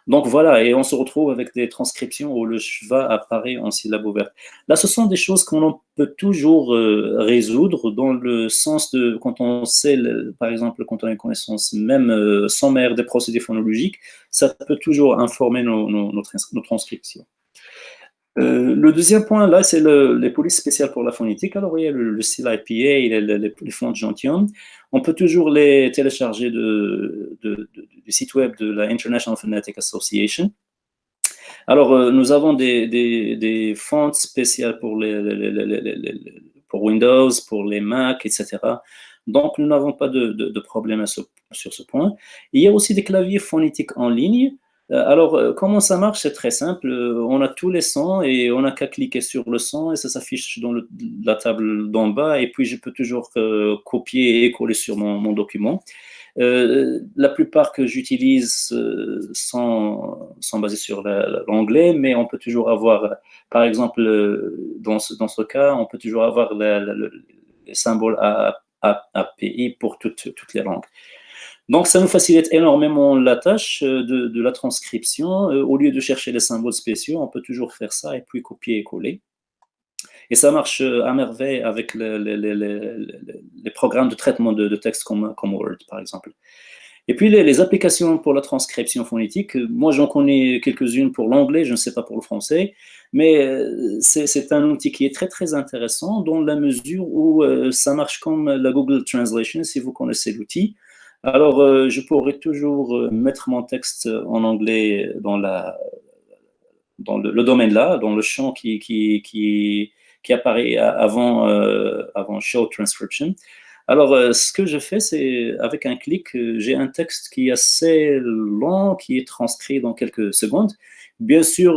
Donc voilà, et on se retrouve avec des transcriptions où le shva apparaît en syllabe ouverte. Là, ce sont des choses qu'on peut toujours résoudre dans le sens de, quand on sait, par exemple, quand on a une connaissance même sommaire des procédés phonologiques, ça peut toujours informer nos transcriptions. Le deuxième point, là, c'est les polices spéciales pour la phonétique. Alors, il y a le style IPA, il y a les fontes Gentium. On peut toujours les télécharger du site web de la International Phonetic Association. Alors, nous avons des fontes spéciales pour Windows, pour les Mac, etc. Donc, nous n'avons pas de problème sur ce point. Il y a aussi des claviers phonétiques en ligne. Alors, comment ça marche? C'est très simple. On a tous les sons et on n'a qu'à cliquer sur le son et ça s'affiche dans la table d'en bas. Et puis, je peux toujours copier et coller sur mon document. La plupart que j'utilise sont basés sur l'anglais, mais on peut toujours avoir, par exemple, dans ce cas, on peut toujours avoir les symboles API pour toutes les langues. Donc, ça nous facilite énormément la tâche de la transcription. Au lieu de chercher les symboles spéciaux, on peut toujours faire ça et puis copier et coller. Et ça marche à merveille avec les programmes de traitement de texte comme Word, par exemple. Et puis, les applications pour la transcription phonétique, moi, j'en connais quelques-unes pour l'anglais, je ne sais pas pour le français, mais c'est un outil qui est très, très intéressant dans la mesure où ça marche comme la Google Translation, si vous connaissez l'outil. Alors, je pourrais toujours mettre mon texte en anglais dans le domaine là, dans le champ qui apparaît avant Show Transcription. Alors, ce que je fais, c'est avec un clic, j'ai un texte qui est assez long, qui est transcrit dans quelques secondes. Bien sûr,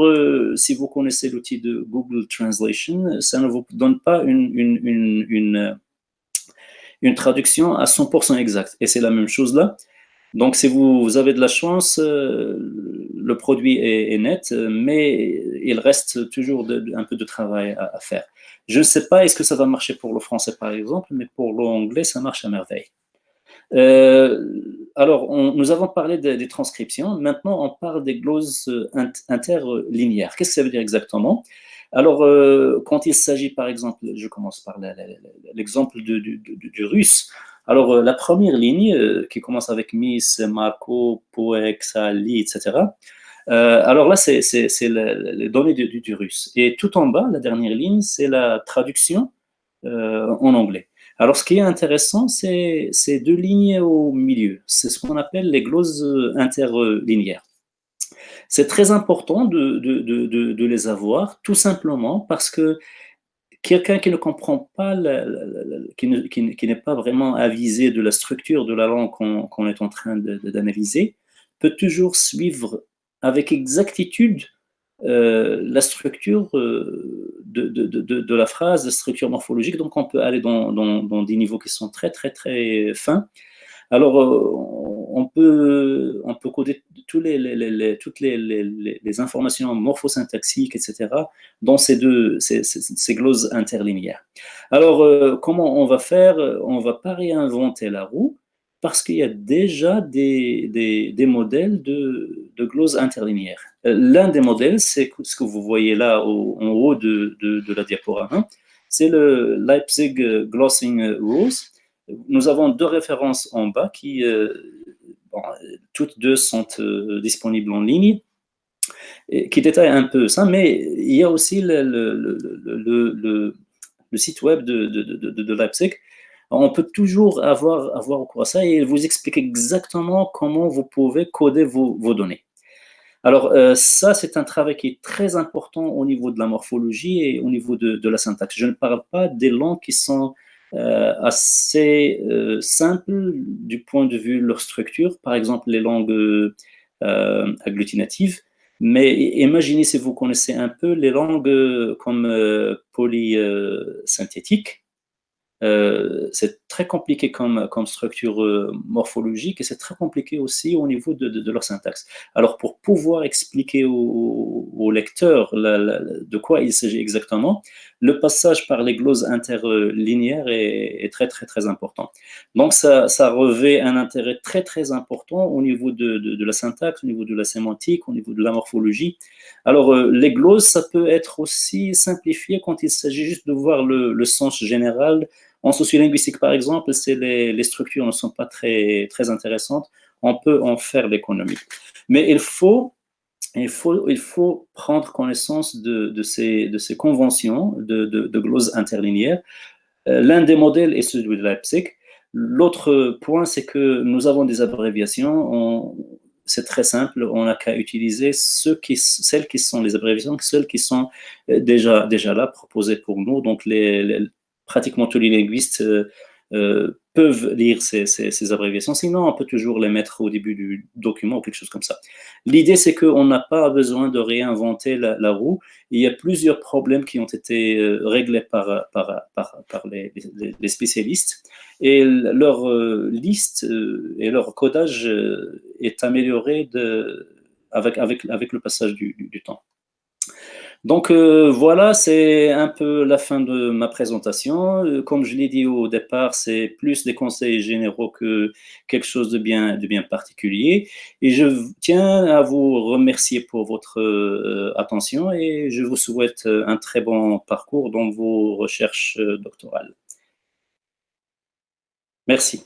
si vous connaissez l'outil de Google Translation, ça ne vous donne pas une traduction à 100% exacte. Et c'est la même chose là. Donc, si vous avez de la chance, le produit est net, mais il reste toujours un peu de travail à faire. Je ne sais pas, est-ce que ça va marcher pour le français, par exemple, mais pour l'anglais, ça marche à merveille. Alors, nous avons parlé des transcriptions. Maintenant, on parle des glosses interlinéaires. Qu'est-ce que ça veut dire exactement? Alors, quand il s'agit, par exemple, je commence par l'exemple du russe. Alors, la première ligne, qui commence avec Miss, Marco, Poex, Ali, etc. Alors là, c'est les données du russe. Et tout en bas, la dernière ligne, c'est la traduction en anglais. Alors, ce qui est intéressant, c'est ces deux lignes au milieu. C'est ce qu'on appelle les glosses interlinéaires. C'est très important de les avoir, tout simplement parce que quelqu'un qui ne comprend pas, qui n'est pas vraiment avisé de la structure de la langue qu'on est en train d'analyser, peut toujours suivre avec exactitude la structure de la phrase, la structure morphologique. Donc, on peut aller dans des niveaux qui sont très, très, très fins. Alors, on peut coder toutes les informations morphosyntaxiques, etc., dans ces glosses interlinéaires. Alors, comment on va faire? On ne va pas réinventer la roue parce qu'il y a déjà des modèles de glosses interlinéaires. L'un des modèles, c'est ce que vous voyez là en haut de la diaporama, c'est le Leipzig Glossing Rules. Nous avons deux références en bas qui, toutes deux sont disponibles en ligne, et qui détaillent un peu ça, mais il y a aussi le site web de Leipzig. On peut toujours avoir recours à ça et il vous explique exactement comment vous pouvez coder vos données. Alors, ça, c'est un travail qui est très important au niveau de la morphologie et au niveau de la syntaxe. Je ne parle pas des langues qui sont assez simples du point de vue de leur structure, par exemple les langues agglutinatives. Mais imaginez si vous connaissez un peu les langues comme polysynthétiques. C'est très compliqué comme structure morphologique et c'est très compliqué aussi au niveau de leur syntaxe. Alors, pour pouvoir expliquer au lecteur de quoi il s'agit exactement, le passage par les glosses interlinéaires est très, très, très important. Donc, ça revêt un intérêt très, très important au niveau de la syntaxe, au niveau de la sémantique, au niveau de la morphologie. Alors, les glosses, ça peut être aussi simplifié quand il s'agit juste de voir le sens général. En sociolinguistique, par exemple, les structures ne sont pas très, très intéressantes. On peut en faire l'économie. Mais il faut prendre connaissance de ces conventions de glosses interlinéaires. L'un des modèles est celui de Leipzig. L'autre point, c'est que nous avons des abréviations. C'est très simple, on n'a qu'à utiliser celles qui sont les abréviations, celles qui sont déjà là, proposées pour nous. Donc, pratiquement tous les linguistes peuvent lire ces abréviations. Sinon, on peut toujours les mettre au début du document ou quelque chose comme ça. L'idée, c'est qu'on n'a pas besoin de réinventer la roue. Il y a plusieurs problèmes qui ont été réglés par les spécialistes et leur liste et leur codage est amélioré avec le passage du temps. Donc voilà, c'est un peu la fin de ma présentation. Comme je l'ai dit au départ, c'est plus des conseils généraux que quelque chose de bien particulier. Et je tiens à vous remercier pour votre attention et je vous souhaite un très bon parcours dans vos recherches doctorales. Merci.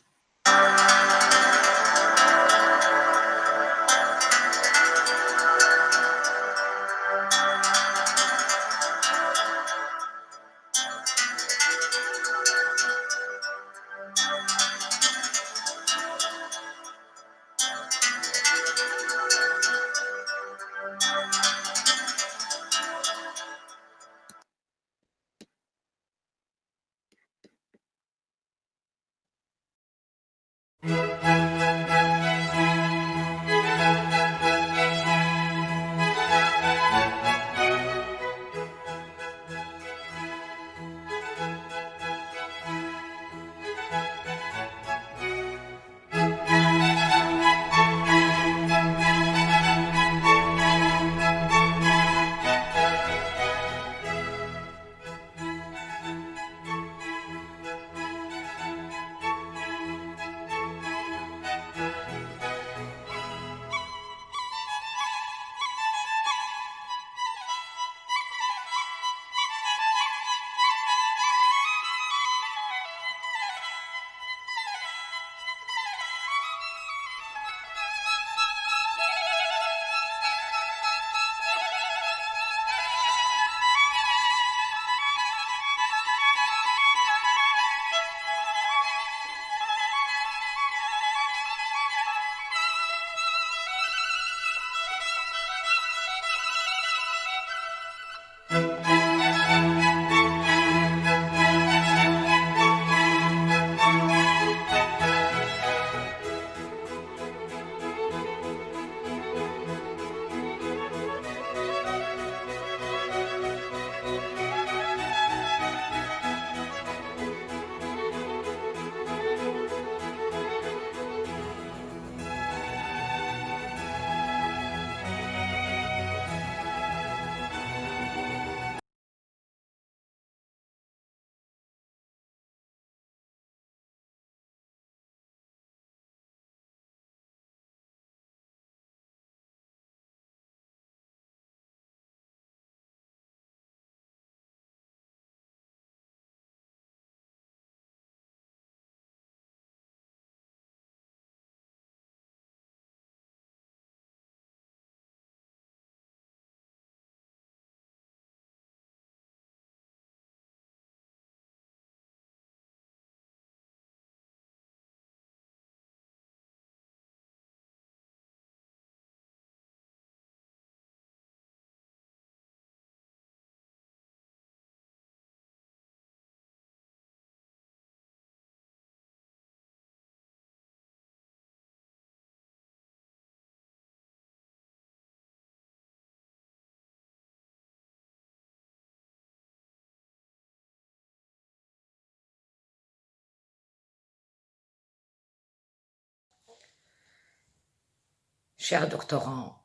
Chers doctorants,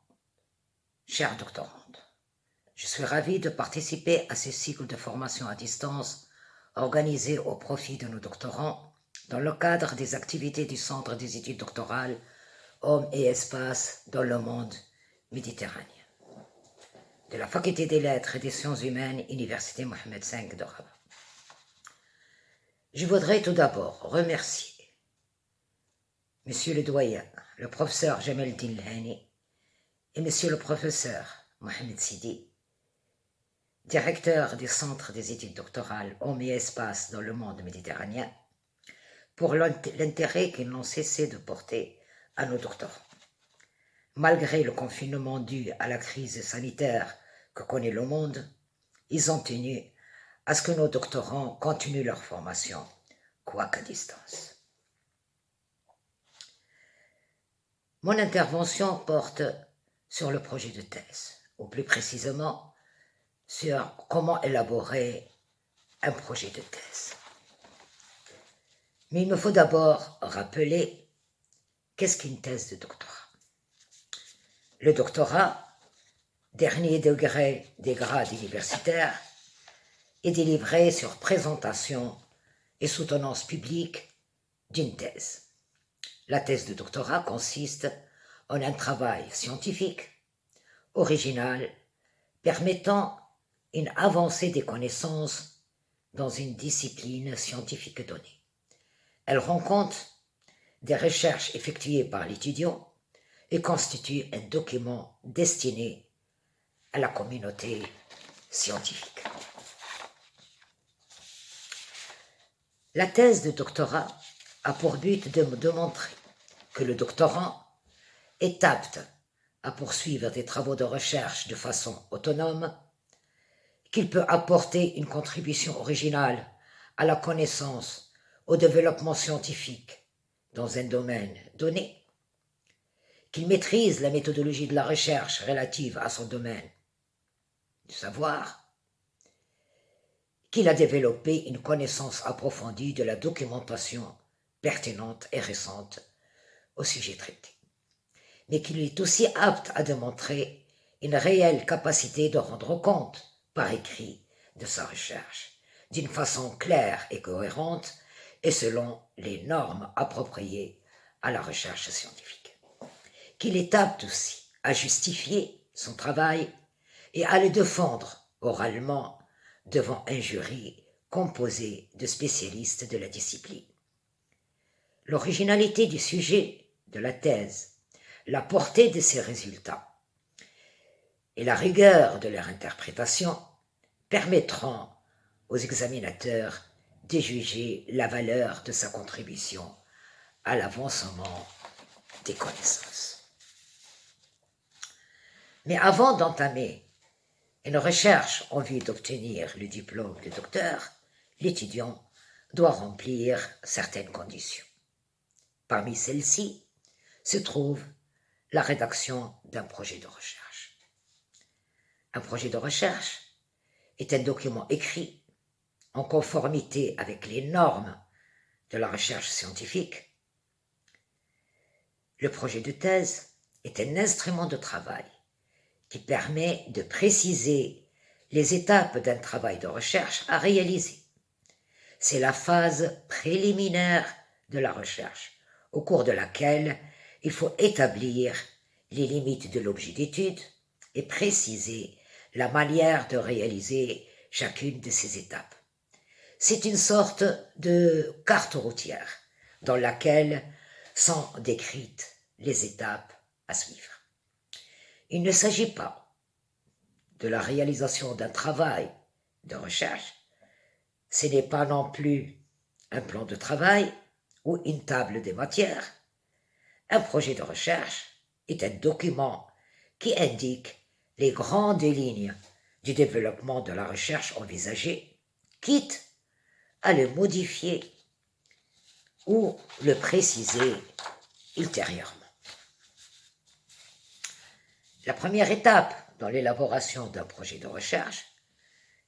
chères doctorantes, je suis ravi de participer à ce cycle de formation à distance organisé au profit de nos doctorants dans le cadre des activités du Centre des études doctorales Hommes et Espace dans le monde méditerranéen de la Faculté des Lettres et des Sciences Humaines, Université Mohamed V de Rabat. Je voudrais tout d'abord remercier Monsieur le doyen, le professeur Jamal-Din Hani et Monsieur le professeur Mohamed Sidi, directeur du Centre des études doctorales Hommes et Espace dans le monde méditerranéen, pour l'intérêt qu'ils n'ont cessé de porter à nos doctorants. Malgré le confinement dû à la crise sanitaire que connaît le monde, ils ont tenu à ce que nos doctorants continuent leur formation, quoiqu'à distance. Mon intervention porte sur le projet de thèse, ou plus précisément sur comment élaborer un projet de thèse. Mais il me faut d'abord rappeler qu'est-ce qu'une thèse de doctorat. Le doctorat, dernier degré des grades universitaires, est délivré sur présentation et soutenance publique d'une thèse. La thèse de doctorat consiste en un travail scientifique, original, permettant une avancée des connaissances dans une discipline scientifique donnée. Elle rend compte des recherches effectuées par l'étudiant et constitue un document destiné à la communauté scientifique. La thèse de doctorat a pour but de démontrer que le doctorant est apte à poursuivre des travaux de recherche de façon autonome, qu'il peut apporter une contribution originale à la connaissance, au développement scientifique dans un domaine donné, qu'il maîtrise la méthodologie de la recherche relative à son domaine du savoir, qu'il a développé une connaissance approfondie de la documentation pertinente et récente au sujet traité, mais qu'il est aussi apte à démontrer une réelle capacité de rendre compte par écrit de sa recherche, d'une façon claire et cohérente et selon les normes appropriées à la recherche scientifique. Qu'il est apte aussi à justifier son travail et à le défendre oralement devant un jury composé de spécialistes de la discipline. L'originalité du sujet de la thèse, la portée de ses résultats et la rigueur de leur interprétation permettront aux examinateurs de juger la valeur de sa contribution à l'avancement des connaissances. Mais avant d'entamer une recherche en vue d'obtenir le diplôme de docteur, l'étudiant doit remplir certaines conditions. Parmi celles-ci se trouve la rédaction d'un projet de recherche. Un projet de recherche est un document écrit en conformité avec les normes de la recherche scientifique. Le projet de thèse est un instrument de travail qui permet de préciser les étapes d'un travail de recherche à réaliser. C'est la phase préliminaire de la recherche, au cours de laquelle il faut établir les limites de l'objet d'étude et préciser la manière de réaliser chacune de ces étapes. C'est une sorte de carte routière dans laquelle sont décrites les étapes à suivre. Il ne s'agit pas de la réalisation d'un travail de recherche, ce n'est pas non plus un plan de travail ou une table des matières. Un projet de recherche est un document qui indique les grandes lignes du développement de la recherche envisagée, quitte à le modifier ou le préciser ultérieurement. La première étape dans l'élaboration d'un projet de recherche,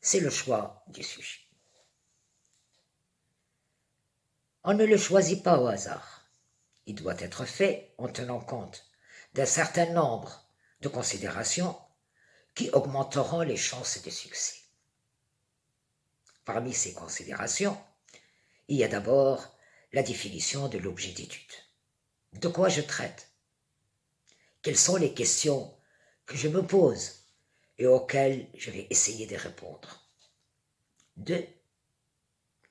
c'est le choix du sujet. On ne le choisit pas au hasard. Il doit être fait en tenant compte d'un certain nombre de considérations qui augmenteront les chances de succès. Parmi ces considérations, il y a d'abord la définition de l'objet d'étude. De quoi je traite? Quelles sont les questions que je me pose et auxquelles je vais essayer de répondre? 2.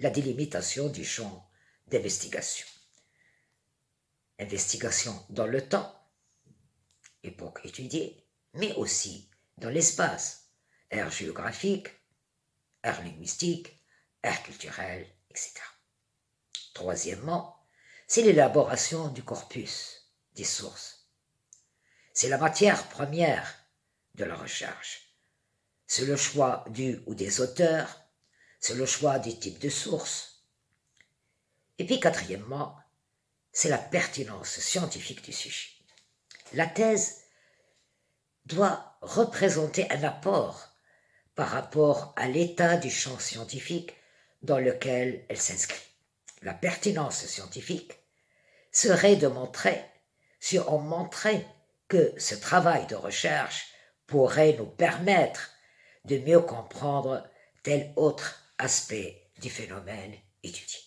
La délimitation du champ d'investigation. Investigation dans le temps, époque étudiée, mais aussi dans l'espace, aire géographique, aire linguistique, aire culturelle, etc. Troisièmement, c'est l'élaboration du corpus, des sources. C'est la matière première de la recherche. C'est le choix du ou des auteurs, c'est le choix des types de sources. Et puis quatrièmement, c'est la pertinence scientifique du sujet. La thèse doit représenter un apport par rapport à l'état du champ scientifique dans lequel elle s'inscrit. La pertinence scientifique serait de montrer, si on montrait que ce travail de recherche pourrait nous permettre de mieux comprendre tel autre aspect du phénomène étudié.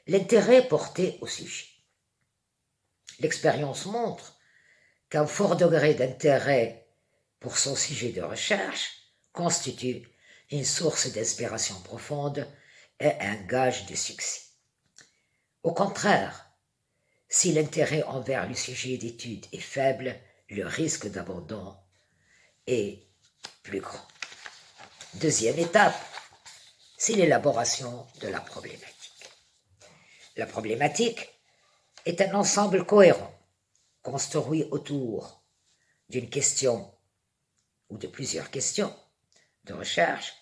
L'intérêt porté au sujet. L'expérience montre qu'un fort degré d'intérêt pour son sujet de recherche constitue une source d'inspiration profonde et un gage de succès. Au contraire, si l'intérêt envers le sujet d'étude est faible, le risque d'abandon est plus grand. Deuxième étape, c'est l'élaboration de la problématique. La problématique est un ensemble cohérent, construit autour d'une question ou de plusieurs questions de recherche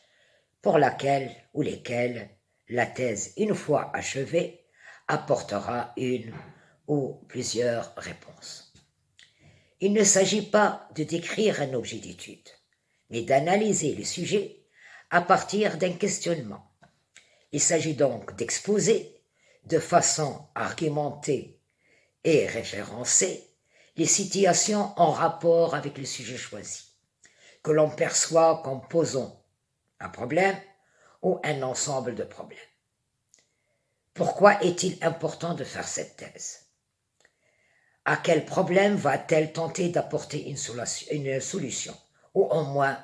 pour laquelle ou lesquelles la thèse, une fois achevée, apportera une ou plusieurs réponses. Il ne s'agit pas de décrire un objet d'étude, mais d'analyser le sujet à partir d'un questionnement. Il s'agit donc d'exposer de façon argumentée et référencée les situations en rapport avec le sujet choisi, que l'on perçoit comme posant un problème ou un ensemble de problèmes. Pourquoi est-il important de faire cette thèse? À quel problème va-t-elle tenter d'apporter une solution, ou au moins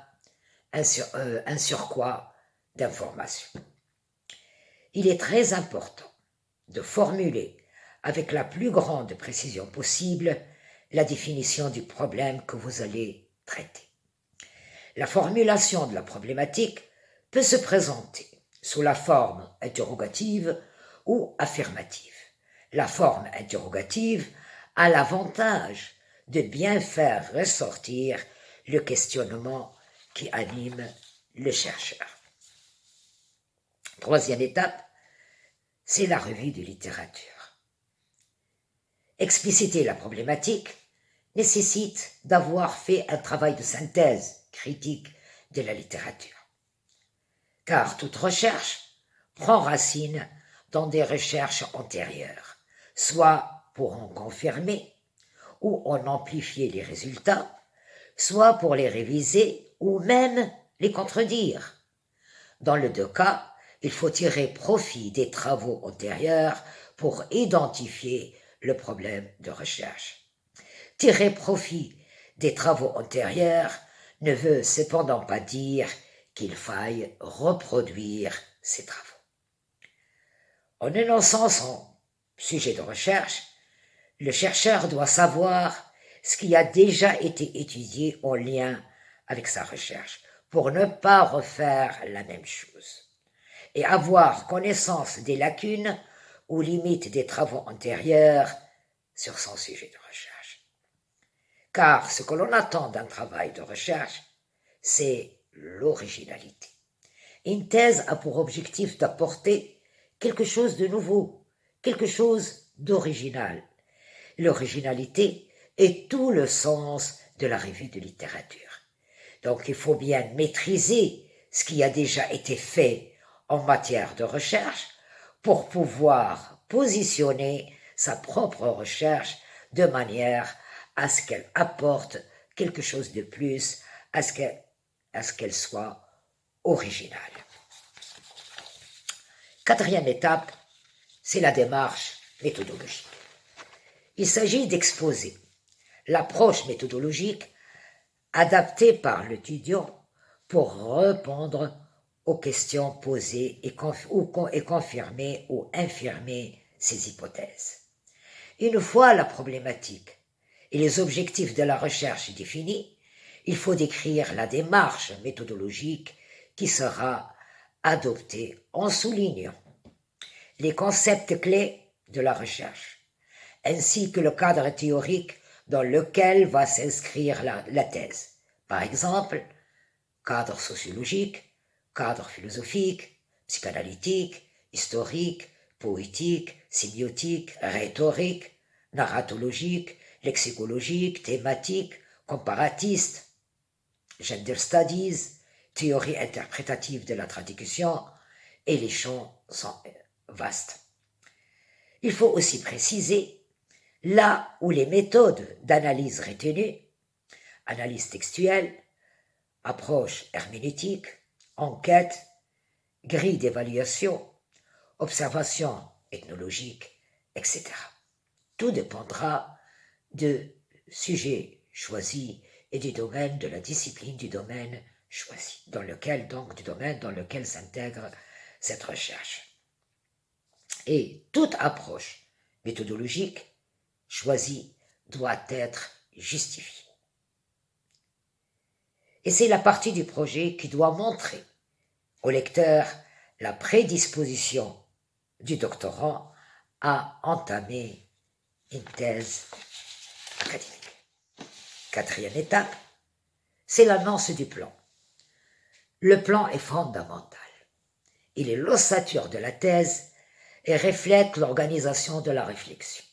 un surcroît d'informations? Il est très important de formuler avec la plus grande précision possible la définition du problème que vous allez traiter. La formulation de la problématique peut se présenter sous la forme interrogative ou affirmative. La forme interrogative a l'avantage de bien faire ressortir le questionnement qui anime le chercheur. Troisième étape, c'est la revue de littérature. Expliciter la problématique nécessite d'avoir fait un travail de synthèse critique de la littérature. Car toute recherche prend racine dans des recherches antérieures, soit pour en confirmer ou en amplifier les résultats, soit pour les réviser ou même les contredire. Dans les deux cas, il faut tirer profit des travaux antérieurs pour identifier le problème de recherche. Tirer profit des travaux antérieurs ne veut cependant pas dire qu'il faille reproduire ces travaux. En énonçant son sujet de recherche, le chercheur doit savoir ce qui a déjà été étudié en lien avec sa recherche pour ne pas refaire la même chose et avoir connaissance des lacunes ou limites des travaux antérieurs sur son sujet de recherche. Car ce que l'on attend d'un travail de recherche, c'est l'originalité. Une thèse a pour objectif d'apporter quelque chose de nouveau, quelque chose d'original. L'originalité est tout le sens de la revue de littérature. Donc il faut bien maîtriser ce qui a déjà été fait en matière de recherche pour pouvoir positionner sa propre recherche de manière à ce qu'elle apporte quelque chose de plus, à ce qu'elle soit originale. Quatrième étape, c'est la démarche méthodologique. Il s'agit d'exposer l'approche méthodologique adaptée par l'étudiant pour répondre aux questions posées et confirmer ou infirmer ses hypothèses. Une fois la problématique et les objectifs de la recherche définis, il faut décrire la démarche méthodologique qui sera adoptée en soulignant les concepts clés de la recherche, ainsi que le cadre théorique dans lequel va s'inscrire la thèse. Par exemple, cadre sociologique, cadre philosophique, psychanalytique, historique, poétique, sémiotique, rhétorique, narratologique, lexicologiques, thématiques, comparatistes, gender studies, théorie interprétative de la traduction, et les champs sont vastes. Il faut aussi préciser là où les méthodes d'analyse retenues, analyse textuelle, approche herméneutique, enquête, grille d'évaluation, observation ethnologique, etc. Tout dépendra du sujet choisi et du domaine de la discipline du domaine choisi, dans lequel s'intègre cette recherche. Et toute approche méthodologique choisie doit être justifiée. Et c'est la partie du projet qui doit montrer au lecteur la prédisposition du doctorant à entamer une thèse académique. Quatrième étape, c'est l'annonce du plan. Le plan est fondamental. Il est l'ossature de la thèse et reflète l'organisation de la réflexion.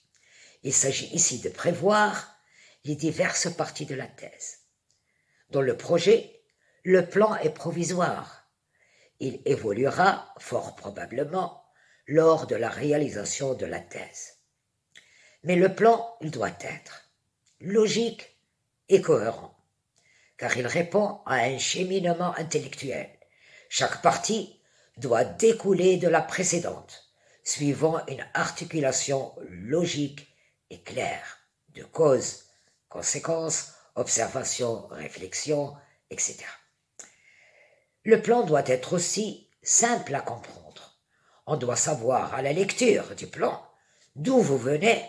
Il s'agit ici de prévoir les diverses parties de la thèse. Dans le projet, le plan est provisoire. Il évoluera fort probablement lors de la réalisation de la thèse. Mais le plan, il doit être logique et cohérent, car il répond à un cheminement intellectuel. Chaque partie doit découler de la précédente, suivant une articulation logique et claire de cause, conséquence, observation, réflexion, etc. Le plan doit être aussi simple à comprendre. On doit savoir à la lecture du plan d'où vous venez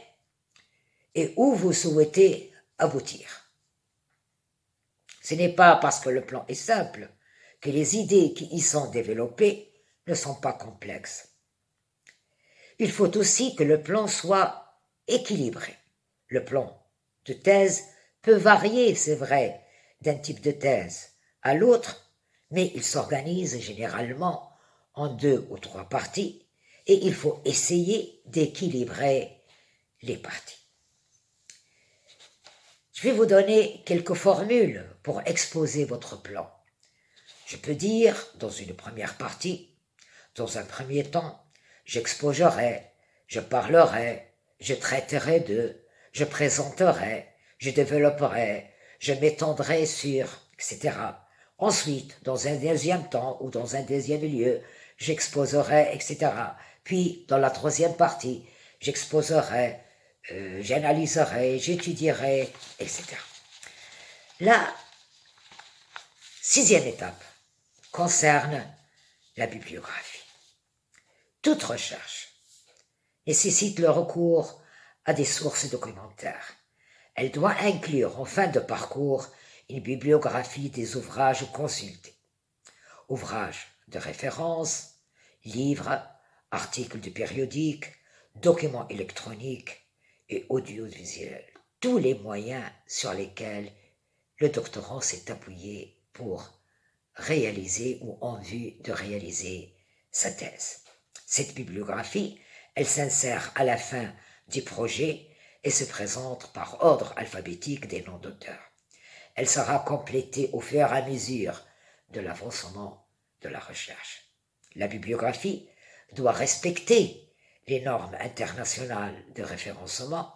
et où vous souhaitez aboutir. Ce n'est pas parce que le plan est simple que les idées qui y sont développées ne sont pas complexes. Il faut aussi que le plan soit équilibré. Le plan de thèse peut varier, c'est vrai, d'un type de thèse à l'autre, mais il s'organise généralement en 2 ou 3 parties et il faut essayer d'équilibrer les parties. Je vais vous donner quelques formules pour exposer votre plan. Je peux dire, dans une première partie, dans un premier temps, j'exposerai, je parlerai, je traiterai de, je présenterai, je développerai, je m'étendrai sur, etc. Ensuite, dans un deuxième temps ou dans un deuxième lieu, j'exposerai, etc. Puis, dans la troisième partie, j'exposerai, j'analyserai, j'étudierai, etc. La 6e étape concerne la bibliographie. Toute recherche nécessite le recours à des sources documentaires. Elle doit inclure en fin de parcours une bibliographie des ouvrages consultés. Ouvrages de référence, livres, articles de périodiques, documents électroniques et audiovisuels. Tous les moyens sur lesquels le doctorant s'est appuyé pour réaliser ou en vue de réaliser sa thèse. Cette bibliographie, elle s'insère à la fin du projet et se présente par ordre alphabétique des noms d'auteurs. Elle sera complétée au fur et à mesure de l'avancement de la recherche. La bibliographie doit respecter les normes internationales de référencement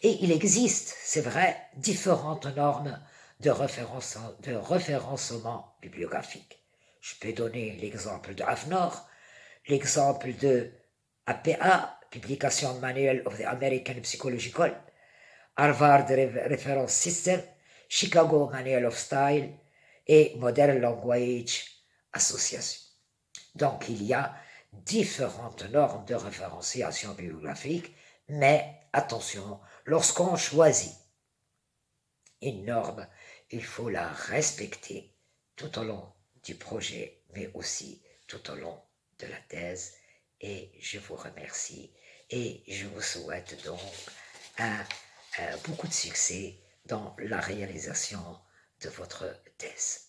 et il existe, c'est vrai, différentes normes de référencement bibliographique. Je peux donner l'exemple de AFNOR, l'exemple de APA, Publication Manual of the American Psychological, Harvard Reference System, Chicago Manual of Style et Modern Language Association. Donc il y a différentes normes de référenciation bibliographique, mais attention, lorsqu'on choisit une norme, il faut la respecter tout au long du projet, mais aussi tout au long de la thèse. Et je vous remercie et je vous souhaite donc beaucoup de succès dans la réalisation de votre thèse.